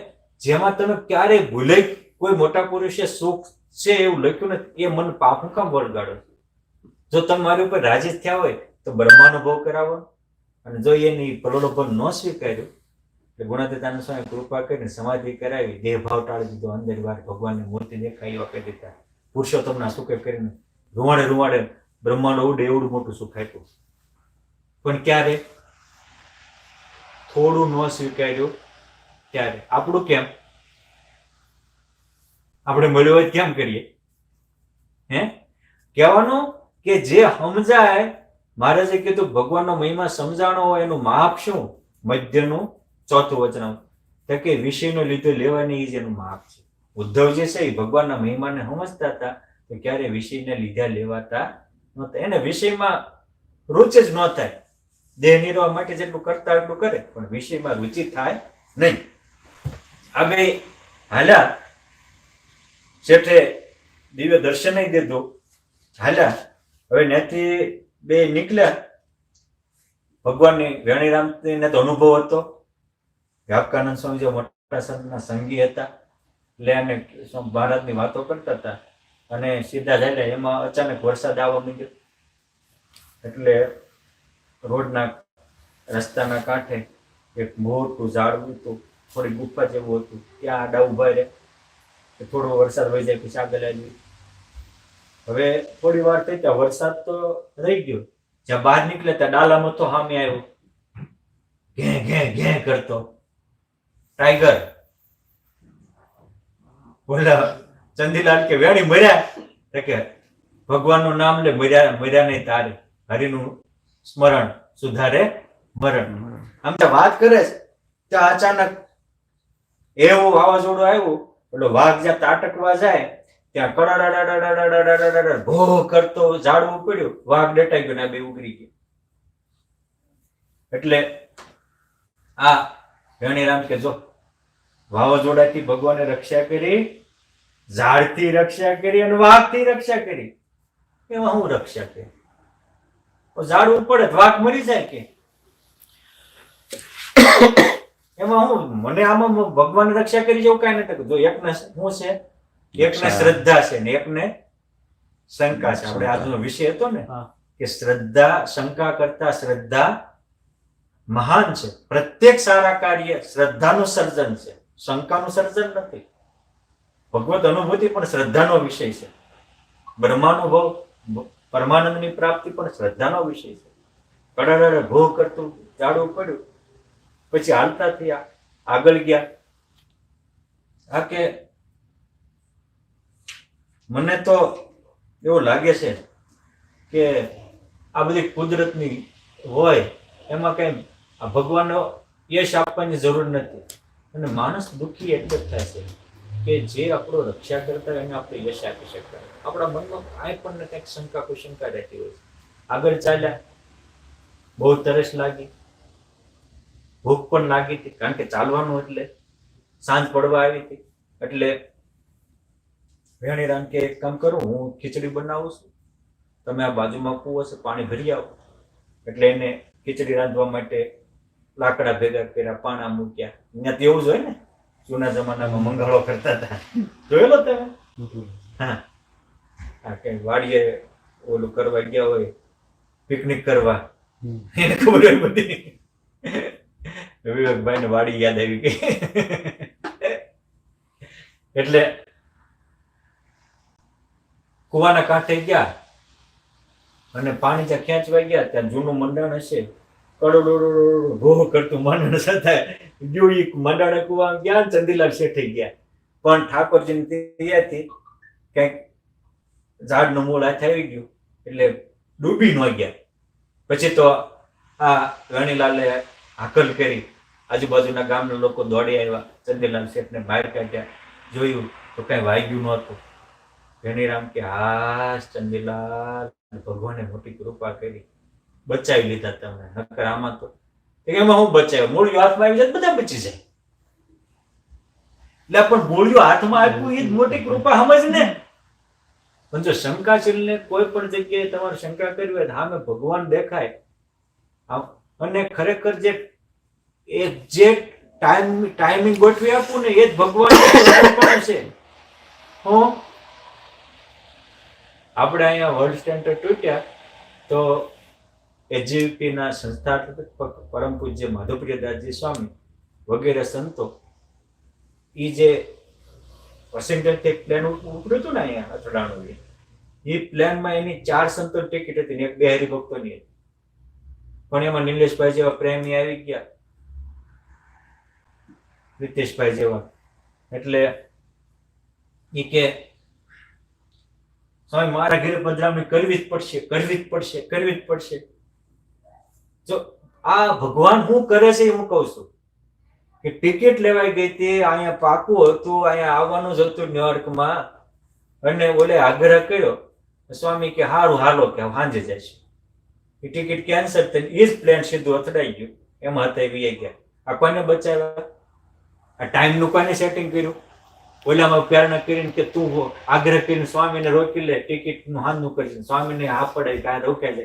જેમાં તમે ક્યારેય ભૂલે કોઈ મોટા પુરુષે સુખ છે એવું લખ્યું નથી, એ મન પાપ હું કામ વળગાડો? જો તમે મારી ઉપર રાજી થયા હોય તો બ્રહ્માનો ભોગ કરાવો, અને જો એની પ્રલોભન ન સ્વીકાર્યું એટલે ગુણાતીતાનંદ સ્વામી કૃપા કરીને સમાધિ કરાવી, દેહ ભાવ ટાળી દીધો, અંદર વાર ભગવાનની મૂર્તિ દેખાઈ એવા કરી દીધા. પુરુષોત્તમના સુખે કરીને રૂવાડે રૂવાડે બ્રહ્માંડ ઉડે એવડું મોટું સુખ આપ્યું. પણ ક્યારે? થોડું ન સ્વીકાર્યું ત્યારે. આપણું કેમ? આપણે મળ્યું હોય કેમ કરીએ? હે કહેવાનું કે જે સમજાય, મહારાજે કીધું ભગવાનનો મહિમા સમજાણો હોય એનું માપ શું? મધ્યનું 4થું વચન કે વિષયનો લીધો લેવાની જ એનું માપ છે. ઉદ્ધવ જે છે એ ભગવાનના મહિમાને સમજતા હતા તો ક્યારે વિષયને લીધા લેવાતા નહોતા. એને વિષયમાં રૂચિ જ ન થાય. દેહ નિર્વાહ માટે જેટલું કરતા એટલું કરે, પણ વિષયમાં રુચિ થાય નહીં. આ બે હાલ્યા, શેઠે દિવ્ય દર્શન દીધું, હાલ્યા. હવે ત્યાંથી બે નીકળ્યા. ભગવાનની વેણીરામને તો અનુભવ હતો, વ્યાપકાનંદ સ્વામી જે મોટા સંતના સંગી હતા એટલે એને મહારાજની વાતો કરતા હતા, અને સીધા જાય એમાં અચાનક વરસાદ આવવા માંડ્યો. એટલે રોડના રસ્તાના કાંઠે એક મોટું ઝાડવું હતું, થોડી ગુફા જેવું હતું, ત્યાં આડા ઉભા રહે. થોડો વરસાદ વહી જાય પછી આગળ આવી. હવે થોડી વાર થઈ ત્યાં વરસાદ તો રહી ગયો. જ્યાં બહાર નીકળે ત્યાં ડાલામાં તો સામે આવ્યો, ઘે ઘે ઘે કરતો ટાઈગર. બોલા ચંદીલાલ કે વેણી મર્યા? કે ભગવાનનું નામ લે, મર્યા નહીં તારે, હરિનું સ્મરણ સુધારે મરણ. આમ ત્યાં વાત કરે છે ત્યાં અચાનક એવું વાવાઝોડું આવ્યું. એટલે વાઘ જ્યાં તાટકવા જાય ત્યાં કડાડાડાડાડાડાડાડાડા ભો કરતો ઝાડવું પડ્યું, વાઘ ડટાઈ ગયો ને આ બે ઉગરી ગયો. એટલે આ વેણીરામ કે જો વાવાઝોડાથી ભગવાને રક્ષા કરી, ઝાડથી રક્ષા કરી અને વાઘથી રક્ષા કરી, એમાં હું રક્ષા કરી? ઝાડવું પડે વાઘ મરી જાય કે? એમાં હું મને આમાં ભગવાન રક્ષા કરી જેવું કાંઈ નથી. જો એકને શું છે, એકને શ્રદ્ધા છે ને એકને શંકા છે. આપણે આજનો વિષય હતો ને હા. કે શ્રદ્ધા શંકા કરતા શ્રદ્ધા મહાન છે. પ્રત્યેક સારા કાર્ય શ્રદ્ધાનું સર્જન છે, શંકાનું સર્જન નથી. ભગવત અનુભૂતિ પણ શ્રદ્ધાનો વિષય છે. બ્રહ્માનુભવ પરમાનંદની પ્રાપ્તિ પણ શ્રદ્ધાનો વિષય છે. કડાડા ભોગ કરતું જાડું પડ્યું, પછી હાલતા થયા, આગળ ગયા. આ કે મને તો એવું લાગે છે કે આ બધી કુદરતની હોય એમાં કઈ આ ભગવાનનો યશ આપવાની જરૂર નથી. અને માણસ દુઃખી એટલે જ થાય છે કે જે આપણો રક્ષા કરતા હોય એને આપણે યશ આપી શકતા. આપણા મનમાં કાંઈ પણ કંઈક શંકા કુશંકા રહેતી હોય છે. આગળ ચાલ્યા, બહુ તરસ લાગી, ભૂખ પણ લાગી હતી, કારણ કે ચાલવાનું એટલે સાંજ પડવા આવી હતી. એટલે વેણીરામ કે એક કામ કરું, હું ખીચડી બનાવું છું, તમે આ બાજુમાં કૂવો છે પાણી ભરી આવો. એટલે એને ખીચડી રાંધવા માટે લાકડા ભેગા કર્યા, પાણા મૂક્યા. અહીંયા તો એવું જ હોય ને, જૂના જમાનામાં મંગાળો કરતા હતા, જોયેલો તમે? હા, કે વાડીએ ઓલું કરવા ગયા હોય, પિકનિક કરવા, એને ખબર હોય બધી. વિવેકભાઈ ને વાડી યાદ આવી ગઈ. એટલે કુવાના કાંઠે ગયા અને પાણી જ્યાં ખેંચવા ગયા ત્યાં જૂનું મંડાણ હશે, કડોડો ભોહ કરતું મંડાણ સતાય ગયું. ઈ મંડાણે કુવા ગયા, ચંદીલાલ શેઠે ગયા. પણ ઠાકોરજીની દયાથી કંઈક ઝાડનું મૂળ હાથ આવી ગયું એટલે ડૂબી ન ગયા. પછી તો આ વેણીલાલે હાકલ કરી, આજુબાજુના ગામના લોકો દોડી આવ્યા, ચંદીલાલ શેઠને બહાર કાઢ્યા. જોયું તો કઈ વાગ્યું નહોતું. વેણીરામ કે હાશ ચંદીલાલ, ભગવાને મોટી કૃપા કરી, બચાવી લીધા તમને. નકર આમાં તો એમાં હું બચાવ્યો, મૂળિયું હાથમાં આવી જાય બધા બચી જાય. એટલે પણ મૂળિયું હાથમાં આપ્યું એ જ મોટી કૃપા, સમજ ને. પણ જો શંકાશીલને કોઈ પણ જગ્યાએ તમારે શંકા કરવી હોય, સામે ભગવાન દેખાય અને ખરેખર જે એક્ઝેક્ટ ટાઈમિંગ ગોઠવી આપું ને એ જ ભગવાન છે. હું આપણે અહીંયા વર્લ્ડ સ્ટેન્ડર્ડ તૂટ્યા તો એજીપી ના સંસ્થાપક પરમ પૂજ્ય માધવપ્રિયદાસજી સ્વામી વગેરે સંતો એ જે વોશિંગ્ટન થી પ્લેન ઉપડ્યું હતું ને અહીંયા અથડાણું, એ પ્લેનમાં એની 4 સંતો ટિકિટ હતી ને એક 2 હરિભક્તોની હતી. પણ એમાં નિલેશભાઈ જેવા પ્રેમી આવી ગયા, રીતેશભાઈ જેવા. એટલે એ કે સ્વામી મારા ઘરે પધરામણી કરવી જ પડશે, કરવી જ પડશે, કરવી જ પડશે. જો આ ભગવાન શું કરે છે એ હું કહું છું કે ટિકિટ લેવાઈ ગઈ હતી, અહીંયા પાકું હતું, અહીંયા આવવાનું જ હતું ન્યુયોર્કમાં, અને ઓલે આગ્રહ કર્યો. સ્વામી કે હારું હાલો કે સાંજે જશે. એ ટિકિટ કેન્સલ થઈ, એ જ પ્લેન સીધું અથડાઈ ગયું. એમાં હતા વી ગયા. આ કોને બચાવ્યા? આ ટાઈમનું કોને સેટિંગ કર્યું? ઓલામાં પ્રેરણા કરીને કે તું આગ્રહ કરીને સ્વામીને રોકી લે, ટિકિટ નું હાથનું કરશે. સ્વામીને હા પડે કાંઈ રોકે છે.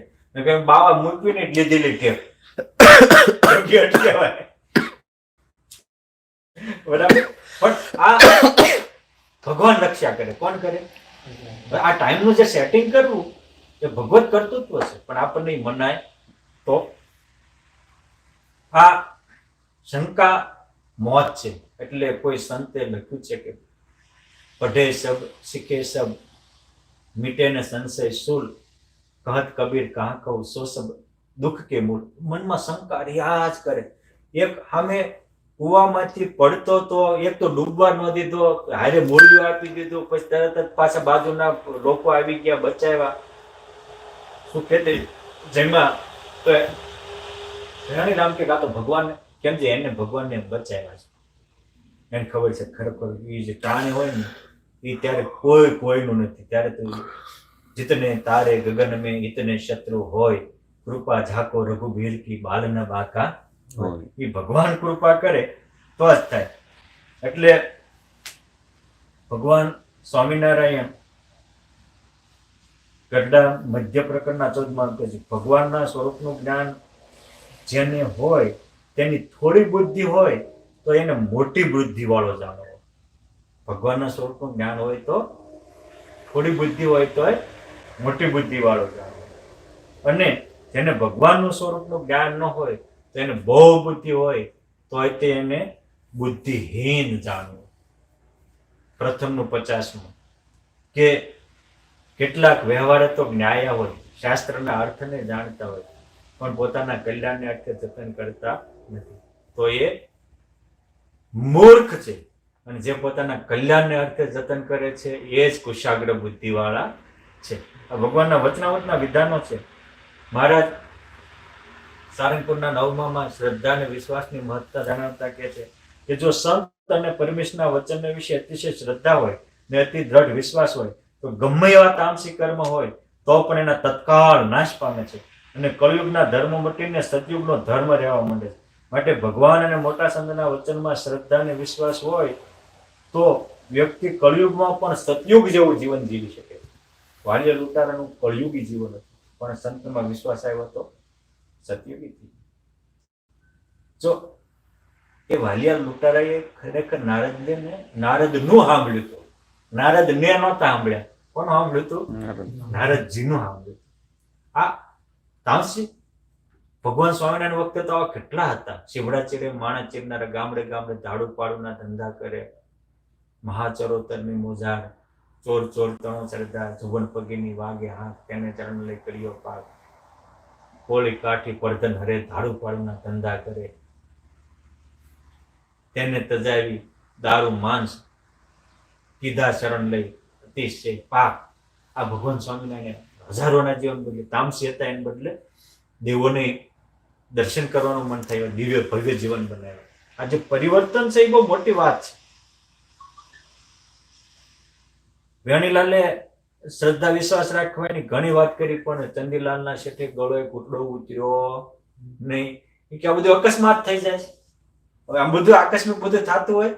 બાવા મૂકવીને લીધેલી ટેપ. બરાબર. પણ આ ભગવાન રક્ષા કરે. કોણ કરે? આ ટાઈમનું જે સેટિંગ કરવું એ ભગવત કર્તૃત્વ છે, પણ આપણને મનાય તો. આ શંકા મોત છે. એટલે કોઈ સંતે લખ્યું છે કે પઢે સબ શીખે સબ મીટે ને સંશય શૂલ, કહત કબીર કહા કહું સો સબ દુઃખ કે મૂળ. મનમાં શંકા રહ્યા જ કરે. એક સામે કુવામાંથી પડતો તો એક તો ડૂબવા ન દીધો, હારે મૂળિયું આપી દીધું, પછી તરત જ પાછા બાજુના લોકો આવી ગયા, બચાવ્યા. શું કહેતી જેમાં તો રાણીરામ કે તો ભગવાન કેમ છે, એને ભગવાનને બચાવ્યા છે. એને ખબર છે ખરેખર એ જે પ્રાણી હોય ને એ ત્યારે કોઈનું નથી. ત્યારે તો જીતને તારે ગગન મેં ઇતને શત્રુ હોય, કૃપા ઝાકો રઘુબીર કી બાલના બાકા. એ ભગવાન કૃપા કરે તો જ થાય. એટલે ભગવાન સ્વામિનારાયણ ગઢડા મધ્ય પ્રકરણના 14માં કહે છે ભગવાનના સ્વરૂપનું જ્ઞાન જેને હોય તેની થોડી બુદ્ધિ હોય તો એને મોટી બુદ્ધિ વાળો જાણવો. ભગવાનના સ્વરૂપનું જ્ઞાન હોય તો થોડી બુદ્ધિ હોય તો મોટી બુદ્ધિ વાળો જાણવો. અને જેને ભગવાનનું સ્વરૂપનું જ્ઞાન ન હોય તો એને બહુ બુદ્ધિ હોય તો તે એને બુદ્ધિહીન જાણવું. પ્રથમનું 50મું કે કેટલાક વ્યવહાર તો ન્યાય હોય, શાસ્ત્રના અર્થને જાણતા હોય, પણ પોતાના કલ્યાણને અર્થે જતન કરતા નથી, તો એ મૂર્ખ છે. અને જે પોતાના કલ્યાણને અર્થે જતન કરે છે એ જ કુશાગ્ર બુદ્ધિવાળા છે. આ ભગવાનના વચનાવટના વિધાનો છે. મહારાજ સારંગપુરના 9માં શ્રદ્ધા અને વિશ્વાસની મહત્તા જણાવતા કહે છે કે જો સંત અને પરમેશ્વરના વચન વિશે અતિશય શ્રદ્ધા હોય ને અતિ દ્રઢ વિશ્વાસ હોય તો ગમે એવા તામસી કર્મ હોય તો પણ એના તત્કાળ નાશ પામે છે અને કળયુગના ધર્મ મટીને સતયુગનો ધર્મ રહેવા માંડે છે. માટે ભગવાન અને મોટા સંતના વચનમાં શ્રદ્ધા અને વિશ્વાસ હોય તો વ્યક્તિ કળયુગમાં પણ સતયુગ જેવું જીવન જીવી શકે. વાલિયા લૂંટારાનું કળયુગી જીવન હતું, પણ સંતમાં વિશ્વાસ આવ્યો તો સતયુગી થયું. જો એ વાલિયા લૂંટારાએ ખરેખર નારદનું સાંભળ્યું હતું. નારદને નહોતા સાંભળ્યા. કોનું સાંભળ્યું હતું? નારદજીનું સાંભળ્યું. આ તામસી ભગવાન સ્વામિનારાયણ વખતે તો આવા કેટલા હતા. શિવડા ચીરે માણસ ચીરનારા, ગામડે ગામડે ધાડુ પાડુના ધંધા કરે, મહાચરોતરની મોજાર, ચોર ચોર તણો ચરદા, જુગન પગીની વાગે હાથ, તેને ચરણ લઈ કર્યો પાક, કોળી કાઠી પડધન હરે, ધાડુ પાડુના ધંધા કરે, તેને તજાવી દારૂ માંસ, કીધા શરણ લઈ અતિશય પાક. આ ભગવાન સ્વામિનારાયણ હજારોના જીવન બદલે, તામસી હતા એને બદલે દેવોને દર્શન કરવાનું મન થયું, દિવ્ય ભવ્ય જીવન બનાવ્યું. આ જે પરિવર્તન છે એ બહુ મોટી વાત છે. વેણીલાલે શ્રદ્ધા વિશ્વાસ રાખવાની ઘણી વાત કરી, પણ ચંદીલાલના શેઠે ગળોએ ઘૂંટડો ઉતર્યો નહીં. એ કે આ બધું અકસ્માત થઈ જાય છે. હવે આમ બધું આકસ્મિક બધું થતું હોય.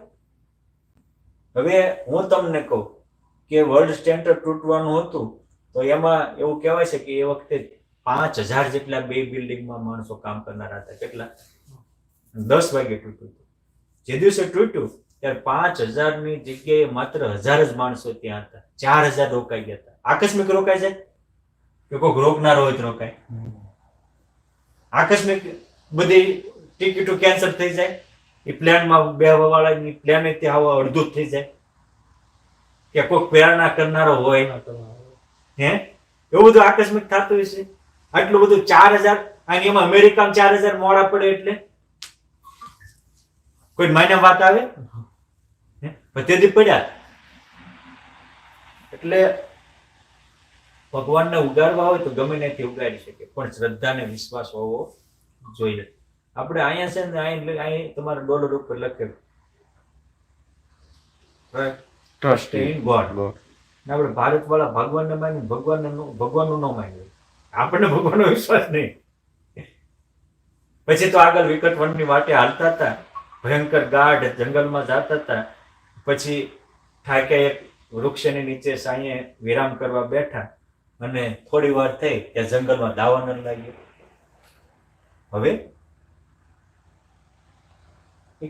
હવે હું તમને કહું કે વર્લ્ડ સ્ટેન્ડર્ડ તૂટવાનું હતું તો એમાં એવું કહેવાય છે કે એ વખતે 5000 જેટલા બે બિલ્ડિંગમાં માણસો કામ કરનારા હતા. કેટલા? 10 વાગે તૂટ્યું. જે દિવસે તૂટ્યું ત્યારે 5000 ની જગ્યાએ માત્ર 1000 જ માણસો ત્યાં હતા. 4000 રોકાઈ ગયા હતા. આકસ્મિક રોકાઈ જાય કે કોઈક રોકનારો હોય તો રોકાય? આકસ્મિક બધી ટિકિટો કેન્સલ થઈ જાય. એ પ્લેનમાં બેહવા વાળાની પ્લેન ત્યાં અડધું થઈ જાય કે કોઈક પ્રેરણા કરનારો હોય. હે, એવું બધું આકસ્મિક થતું હશે. આટલું બધું 4000, અને એમાં અમેરિકામાં 4000 મોડા પડે એટલે કોઈ માયને વાત આવે? બધેથી પડ્યા. એટલે ભગવાનને ઉગાડવા હોય તો ગમે ત્યાંથી ઉગાડી શકે, પણ શ્રદ્ધા અને વિશ્વાસ હોવો જોઈએ. આપણે અહીંયા છે ને, અહીં તમારા ડોલર ઉપર લખેલું ટ્રસ્ટ ઇન ગોડ. આપણે ભારત વાળા ભગવાનને માની ભગવાનનું ન માન્યું. આપણને ભગવાનનો વિશ્વાસ નહીં. પછી તો આગળ વિકટ વનની વાટે હાલતા હતા, ભયંકર ગાઢ જંગલમાં જતા હતા. પછી ઠાકે એક વૃક્ષની નીચે સાંયે વિરામ કરવા બેઠા અને થોડી વાર થઈ ત્યાં જંગલમાં દાવાનળ લાગ્યો. હવે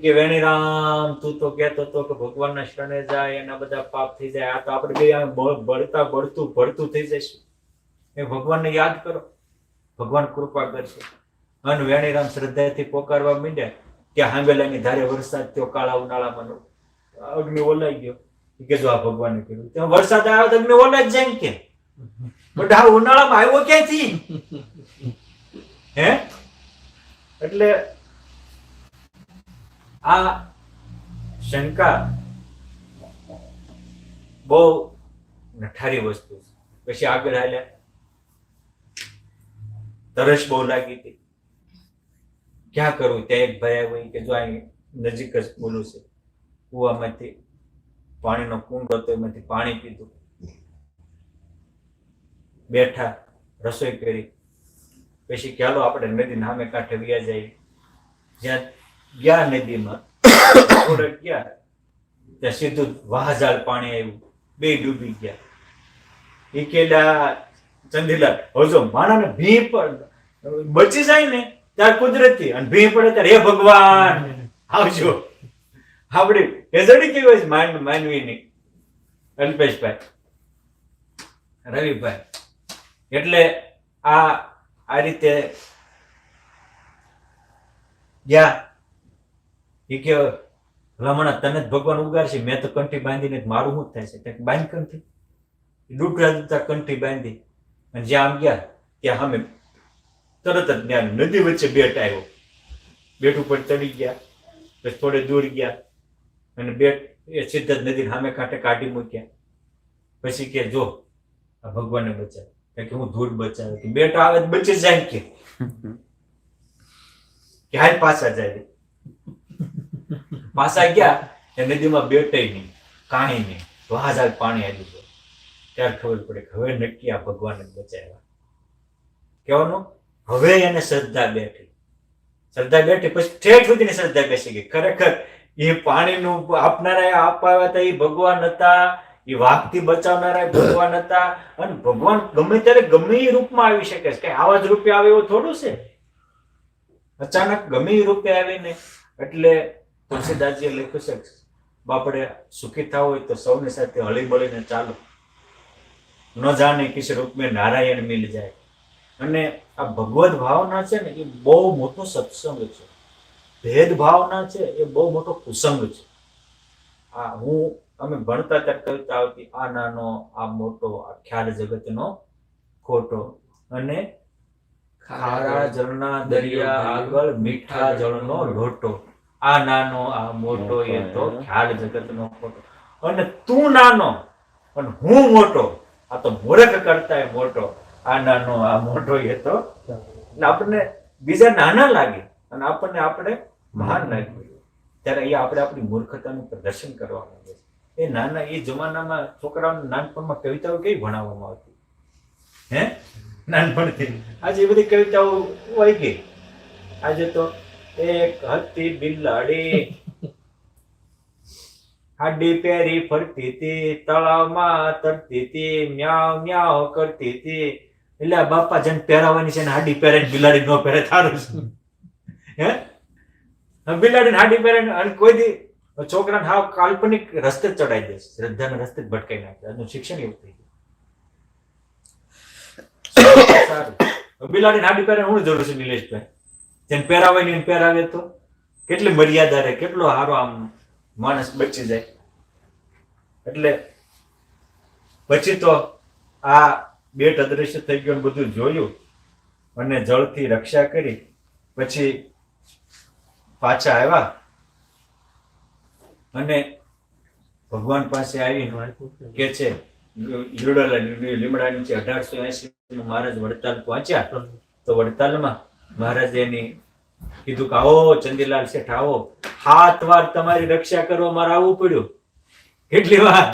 કે વેણીરામ તું તો કહેતો હતો કે ભગવાનના શરણે જાય એના બધા પાપ થઈ જાય. આ તો આપણે બે બળતું થઈ જઈશું. એ ભગવાનને યાદ કરો, ભગવાન કૃપા કરશે. અને વેણીરામ શ્રદ્ધાથી પોકારવા માંડ્યા કે હાંગલાની ધારે વરસાદ થયો, કાળા ઉનાળામાં અગ્નિ ઓલાઈ ગયો. કે જો આ ભગવાને કીધું ત્યાં વરસાદ આવ્યો તો અગ્નિ ઓલાઈ જ જાય કે બધા ઉનાળામાં આવ્યો ક્યાંથી? હે, એટલે આ શંકા બહુ નઠારી વસ્તુ છે. પછી આગળ હાલ્યા, તરસ બહુ લાગી હતી, ક્યાં કરવું? ત્યાં એક ભાઈ આવ્યો કે જો અહીં નજીક જ બોલું છે, કુવામાંથી પાણીનો કુંડ હતો, એમાંથી પાણી પીધું, બેઠા, રસોઈ કરી. પછી ચાલો આપણે નદી નામે કાંઠે વ્યા જાય. જ્યાં ગયા નદીમાં થોડક ગયા ત્યાં સીધું વાહજાળ પાણી આવ્યું, બે ડૂબી ગયા. એ કેલા ચંદીલાલ, હવે જો માણાને ભી પણ બચી જાય ને ત્યારે કુદરતી, અને ભીમ પડે ત્યારે હે ભગવાન આવજો. આપડી હેઝડી કેવી હોય છે માનવીની. અલ્પેશભાઈ, રવિભાઈ, એટલે આ રીતે ગયા. એ કે રમણા તને જ ભગવાન ઉગાડશે, મેં તો કંઠી બાંધીને મારું શું થાય છે? બાંધ કંઠી. ડૂબતા કંઠી બાંધી અને જ્યાં આમ ગયા ત્યાં અમે તરત જ ત્યાં નદી વચ્ચે બેટ આવ્યો. બેટ ઉપર ચડી ગયા, પછી થોડે દૂર ગયા અને બેટ એ સીધા જ નદી સામે કાંઠે કાઢી મૂક્યા. પછી કે જો આ ભગવાનને બચાવે, કે હું ધૂળ બચાવે, કે બેટ આવે તો બચી જાય કે હાલ પાછા જાય. પાછા ગયા એ નદીમાં બેટે નહીં, કાંઈ નહીં, વહાજ પાણી આવી ગયું. ત્યારે ખબર પડે કે હવે નક્કી આ ભગવાનને બચાવ્યા. કહેવાનું હવે એને શ્રદ્ધા બેઠી. શ્રદ્ધા બેઠી પછી ઠેઠ સુધીની શ્રદ્ધા બેસી ગઈ. ખરેખર એ પાણીનું આપનારા આપાવ્યા હતા એ ભગવાન હતા, એ વાઘથી બચાવનારા ભગવાન હતા. અને ભગવાન ગમે ત્યારે ગમે એ રૂપમાં આવી શકે છે. કઈ આવા જ રૂપે આવે એવું થોડું છે. અચાનક ગમે એ રૂપે આવીને. એટલે તુલસીદાસજીએ લખ્યું છે, બાપડે સુખી થવું હોય તો સૌની સાથે હળી મળીને ચાલો, ન જાણે કિસ રૂપ મેં નારાયણ મિલ જાય. અને આ ભગવદ ભાવના છે ને એ બહુ મોટો સત્સંગ છે. ભેદ ભાવના છે એ બહુ મોટો કુસંગ છે. અમે ભણતા ત્યારે કવિતા આવતી, આ નાનો આ મોટો, આ ખ્યાલ જગતનો ખોટો, અને ખારા જળના દરિયા આગળ મીઠા જળનો લોટો. આ નાનો આ મોટો એ તો ખ્યાલ જગતનો ખોટો. અને તું નાનો અને હું મોટો, આ તો મૂર્ખ કરતા મોટો. આ નાનો આ મોટો એ તો. એટલે આપણને બીજા નાના લાગે અને આપણે મહાન લાગે. ત્યારે એ આપણે આપણી મૂર્ખતાનું પ્રદર્શન કરવા માંગે છે. એ નાના એ જમાનામાં છોકરાઓને નાનપણમાં કવિતાઓ કેવી ભણાવવામાં આવતી હે નાનપણથી. આજે એ બધી કવિતાઓ હોય ગઈ. આજે તો એક હતી બિલાડી, હાડી પહેરી ફરતી હતી, તળાવમાં તરતી હતી, મ્યાવ મ્યાવ કરતી હતી. એટલે આ બાપા જેને પહેરાવાની છે ને હાડી પહેરે, બિલાડી ન પહેરે થારું છે. હે બિલાડીને હાડી પહેરે અને કોઈ દી છોકરાને હાવ કાલ્પનિક રસ્તે ચડાઈ દે, શ્રદ્ધાના રસ્તે જ ભટકાઈ નાખે. આજનું શિક્ષણ એવું થઈ ગયું. સારું, બિલાડીને હાડી પહેરે હું જરૂર છે નિલેશભાઈ? જેને પહેરાવે ને પહેરાવે તો કેટલી મર્યાદા રહે, કેટલો સારો આમ માણસ બચી જાય. એટલે પછી તો આ બેટ અદ્રશ્ય થઈ ગયો, બધું જોયું અને જળથી રક્ષા કરી. પછી પાછા આવ્યા અને ભગવાન પાસે આવી કે છે લીમડા નીચે 1880 મહારાજ વડતાલ પહોંચ્યા. તો વડતાલમાં મહારાજે એની કીધું કે આવો ચંદીલાલ શેઠ આવો, 7 વાર તમારી રક્ષા કરવા મારે આવવું પડ્યું. કેટલી વાર?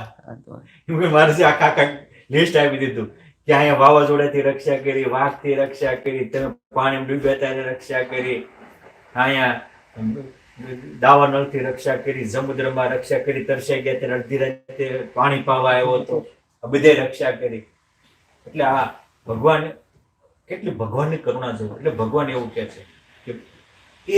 મહારાજે આખા લિસ્ટ આપી દીધું કે અહીંયા વાવાઝોડાથી રક્ષા કરી, વાઘથી રક્ષા કરી, તમે પાણી ડૂબ્યા ત્યારે રક્ષા કરી, અહીંયા દાવાનળથી રક્ષા કરી, સમુદ્રમાં રક્ષા કરી, તરસાઈ ગયા ત્યારે અડધી રાતે પાણી પાવા આવ્યો હતો, આ બધે રક્ષા કરી. એટલે આ ભગવાન કેટલી ભગવાનની કરુણા જોવો. એટલે ભગવાન એવું કહે છે કે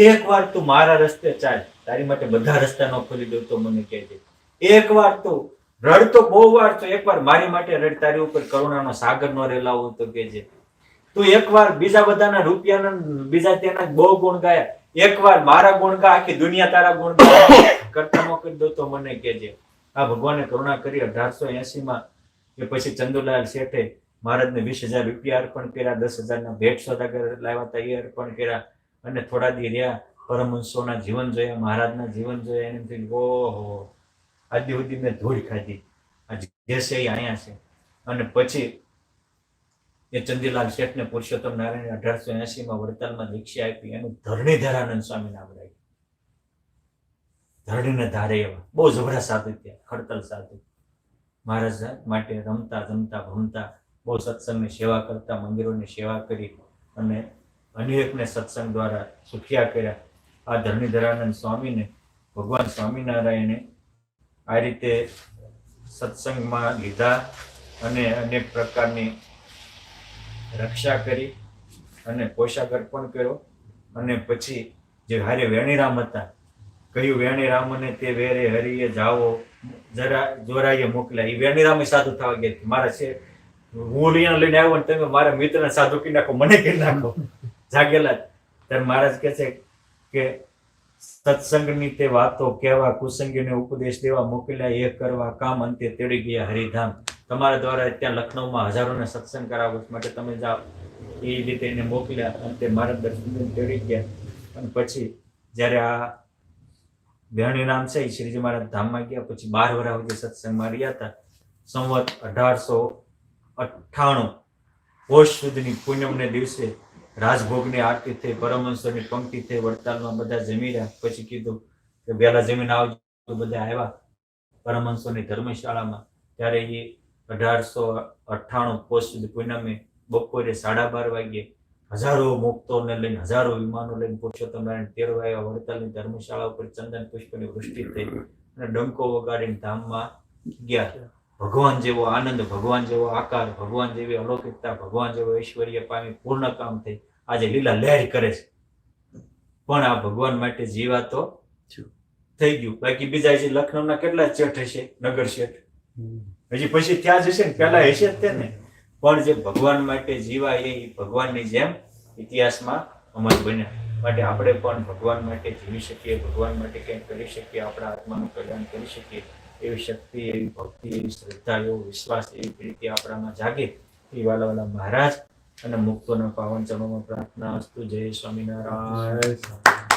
એક વાર તું મારા રસ્તે ચાલ, તારી માટે બધા રસ્તા ન ખોલી દઉં તો મને કહેજે. એક વાર તું રડતો બહુ વાર તો એક વાર મારી માટે રડ, તારી ઉપર કરુણાનો સાગર ન રેલાવો તો કહેજે. તું એક વાર બીજા બધાના રૂપિયાના બીજા તેના બહુ ગુણ ગાયા, એક વાર મારા ગુણ ગા, આખી દુનિયા તારા ગુણ ગા કરતા ન કરી દો તો મને કહેજે. આ ભગવાને કરુણા કરી. 1880 એ પછી ચંદુલાલ શેઠે મહારાજને 20,000 રૂપિયા અર્પણ કર્યા, 10,000 ભેટ સોદાગર લાવ્યા હતા એ અર્પણ કર્યા. અને થોડા દી રહ્યા, પરમહંસોના જીવન જોયા, મહારાજના જીવન જોયા. એને થયું ઓહો, આજ સુધી મેં ધૂળ ખાધી, આજે જે છે એ અહીંયા છે. અને પછી એ ચંદીલાલ શેઠને પુરુષોત્તમ નારાયણ 1880 વડતાલમાં દીક્ષા આપી. એનું ધરણીધરાનંદ સ્વામી નામ રાખ્યું. ધરણીને ધારે એવા બહુ જબરા સાધુ ત્યાં, ખડતલ સાધુ. મહારાજ માટે રમતા જમતા ભમતા, બહુ સત્સંગની સેવા કરતા, મંદિરોની સેવા કરી અને અનેકને સત્સંગ દ્વારા સુખિયા કર્યા. આ ધરણીધરાનંદ સ્વામીને ભગવાન સ્વામિનારાયણે આ રીતે સત્સંગમાં લીધા અને અનેક પ્રકારની રક્ષા કરી અને પોશાક અર્પણ કર્યો. અને પછી જે હારે વેણીરામ હતા, કહ્યું વેણીરામને તે વેરે હરિએ જાવો જરા જોરાઈએ મોકલ્યા. એ વેણીરામે સાધુ થવા ગયા. મારા છે હું અહીંયા લઈને આવ્યો ને તમે મારા મિત્રને સાધુ કરી નાખો, મને કરી નાખો. જાગેલા ત્યારે મહારાજ કહે છે કે સત્સંગની તે વાતો કહેવા, કુસંગીને ઉપદેશ દેવા મોકલ્યા, એ કરવા કામ અંતે તેડી ગયા હરિધામ. તમારા દ્વારા ત્યાં લખનૌમાં હજારોને સત્સંગ કરાવવા માટે તમે જાઓ, એ રીતે એને મોકલ્યા. અંતે મારા દર્શન તેડી ગયા. અને પછી જ્યારે આ વેણીરામ છે એ શ્રીજી મહારાજ ધામમાં ગયા, પછી 12 વર્ષ સુધી સત્સંગમાં રહ્યા હતા. સંવત 1898 પોષ સુધીની પૂનમને દિવસે રાજભોગની આરતી થઈ, પરમહંસોની પંક્તિ થઈ, વડતાલમાં બધા જમી રહ્યા. પછી કીધું કે વહેલા જમીને આવજો. બધા આવ્યા પરમહંસોની ધર્મશાળામાં. ત્યારે એ 1898 પોષ સુધી પૂનમે બપોરે 12:30 વાગ્યે હજારો મુક્તોને લઈને, હજારો વિમાનો લઈને પુરુષોત્તમ નારાયણ તેરવા આવ્યા. વડતાલની ધર્મશાળા ઉપર ચંદન પુષ્પની વૃષ્ટિ થઈ અને ડંકો વગાડીને ધામમાં ગયા. ભગવાન જેવો આનંદ, ભગવાન જેવો આકાર, ભગવાન જેવી અલૌકિકતા, ભગવાન જેવો ઐશ્વર્ય પામી પૂર્ણ કામ થઈ આજે લીલા લહેર કરે છે. પણ આ ભગવાન માટે જીવાતો થઈ ગયું. બાકી બીજા જે લખનૌના કેટલા શેઠ હશે, નગર શેઠ હજી પછી ત્યાં જશે ને, પેલા હશે જ તે ને. પણ જે ભગવાન માટે જીવાય એ ભગવાનની જેમ ઇતિહાસમાં અમર બન્યા. માટે આપણે પણ ભગવાન માટે જીવી શકીએ, ભગવાન માટે કંઈક કરી શકીએ, આપણા આત્માનું કલ્યાણ કરી શકીએ એવી શક્તિ, એવી ભક્તિ, એવી શ્રદ્ધા, એવો વિશ્વાસ, એવી પ્રીતિ આપણામાં જાગે એ વાલા મહારાજ અને મુક્તોના પાવન ચરણોમાં પ્રાર્થના અસ્તુ. જય સ્વામિનારાયણ.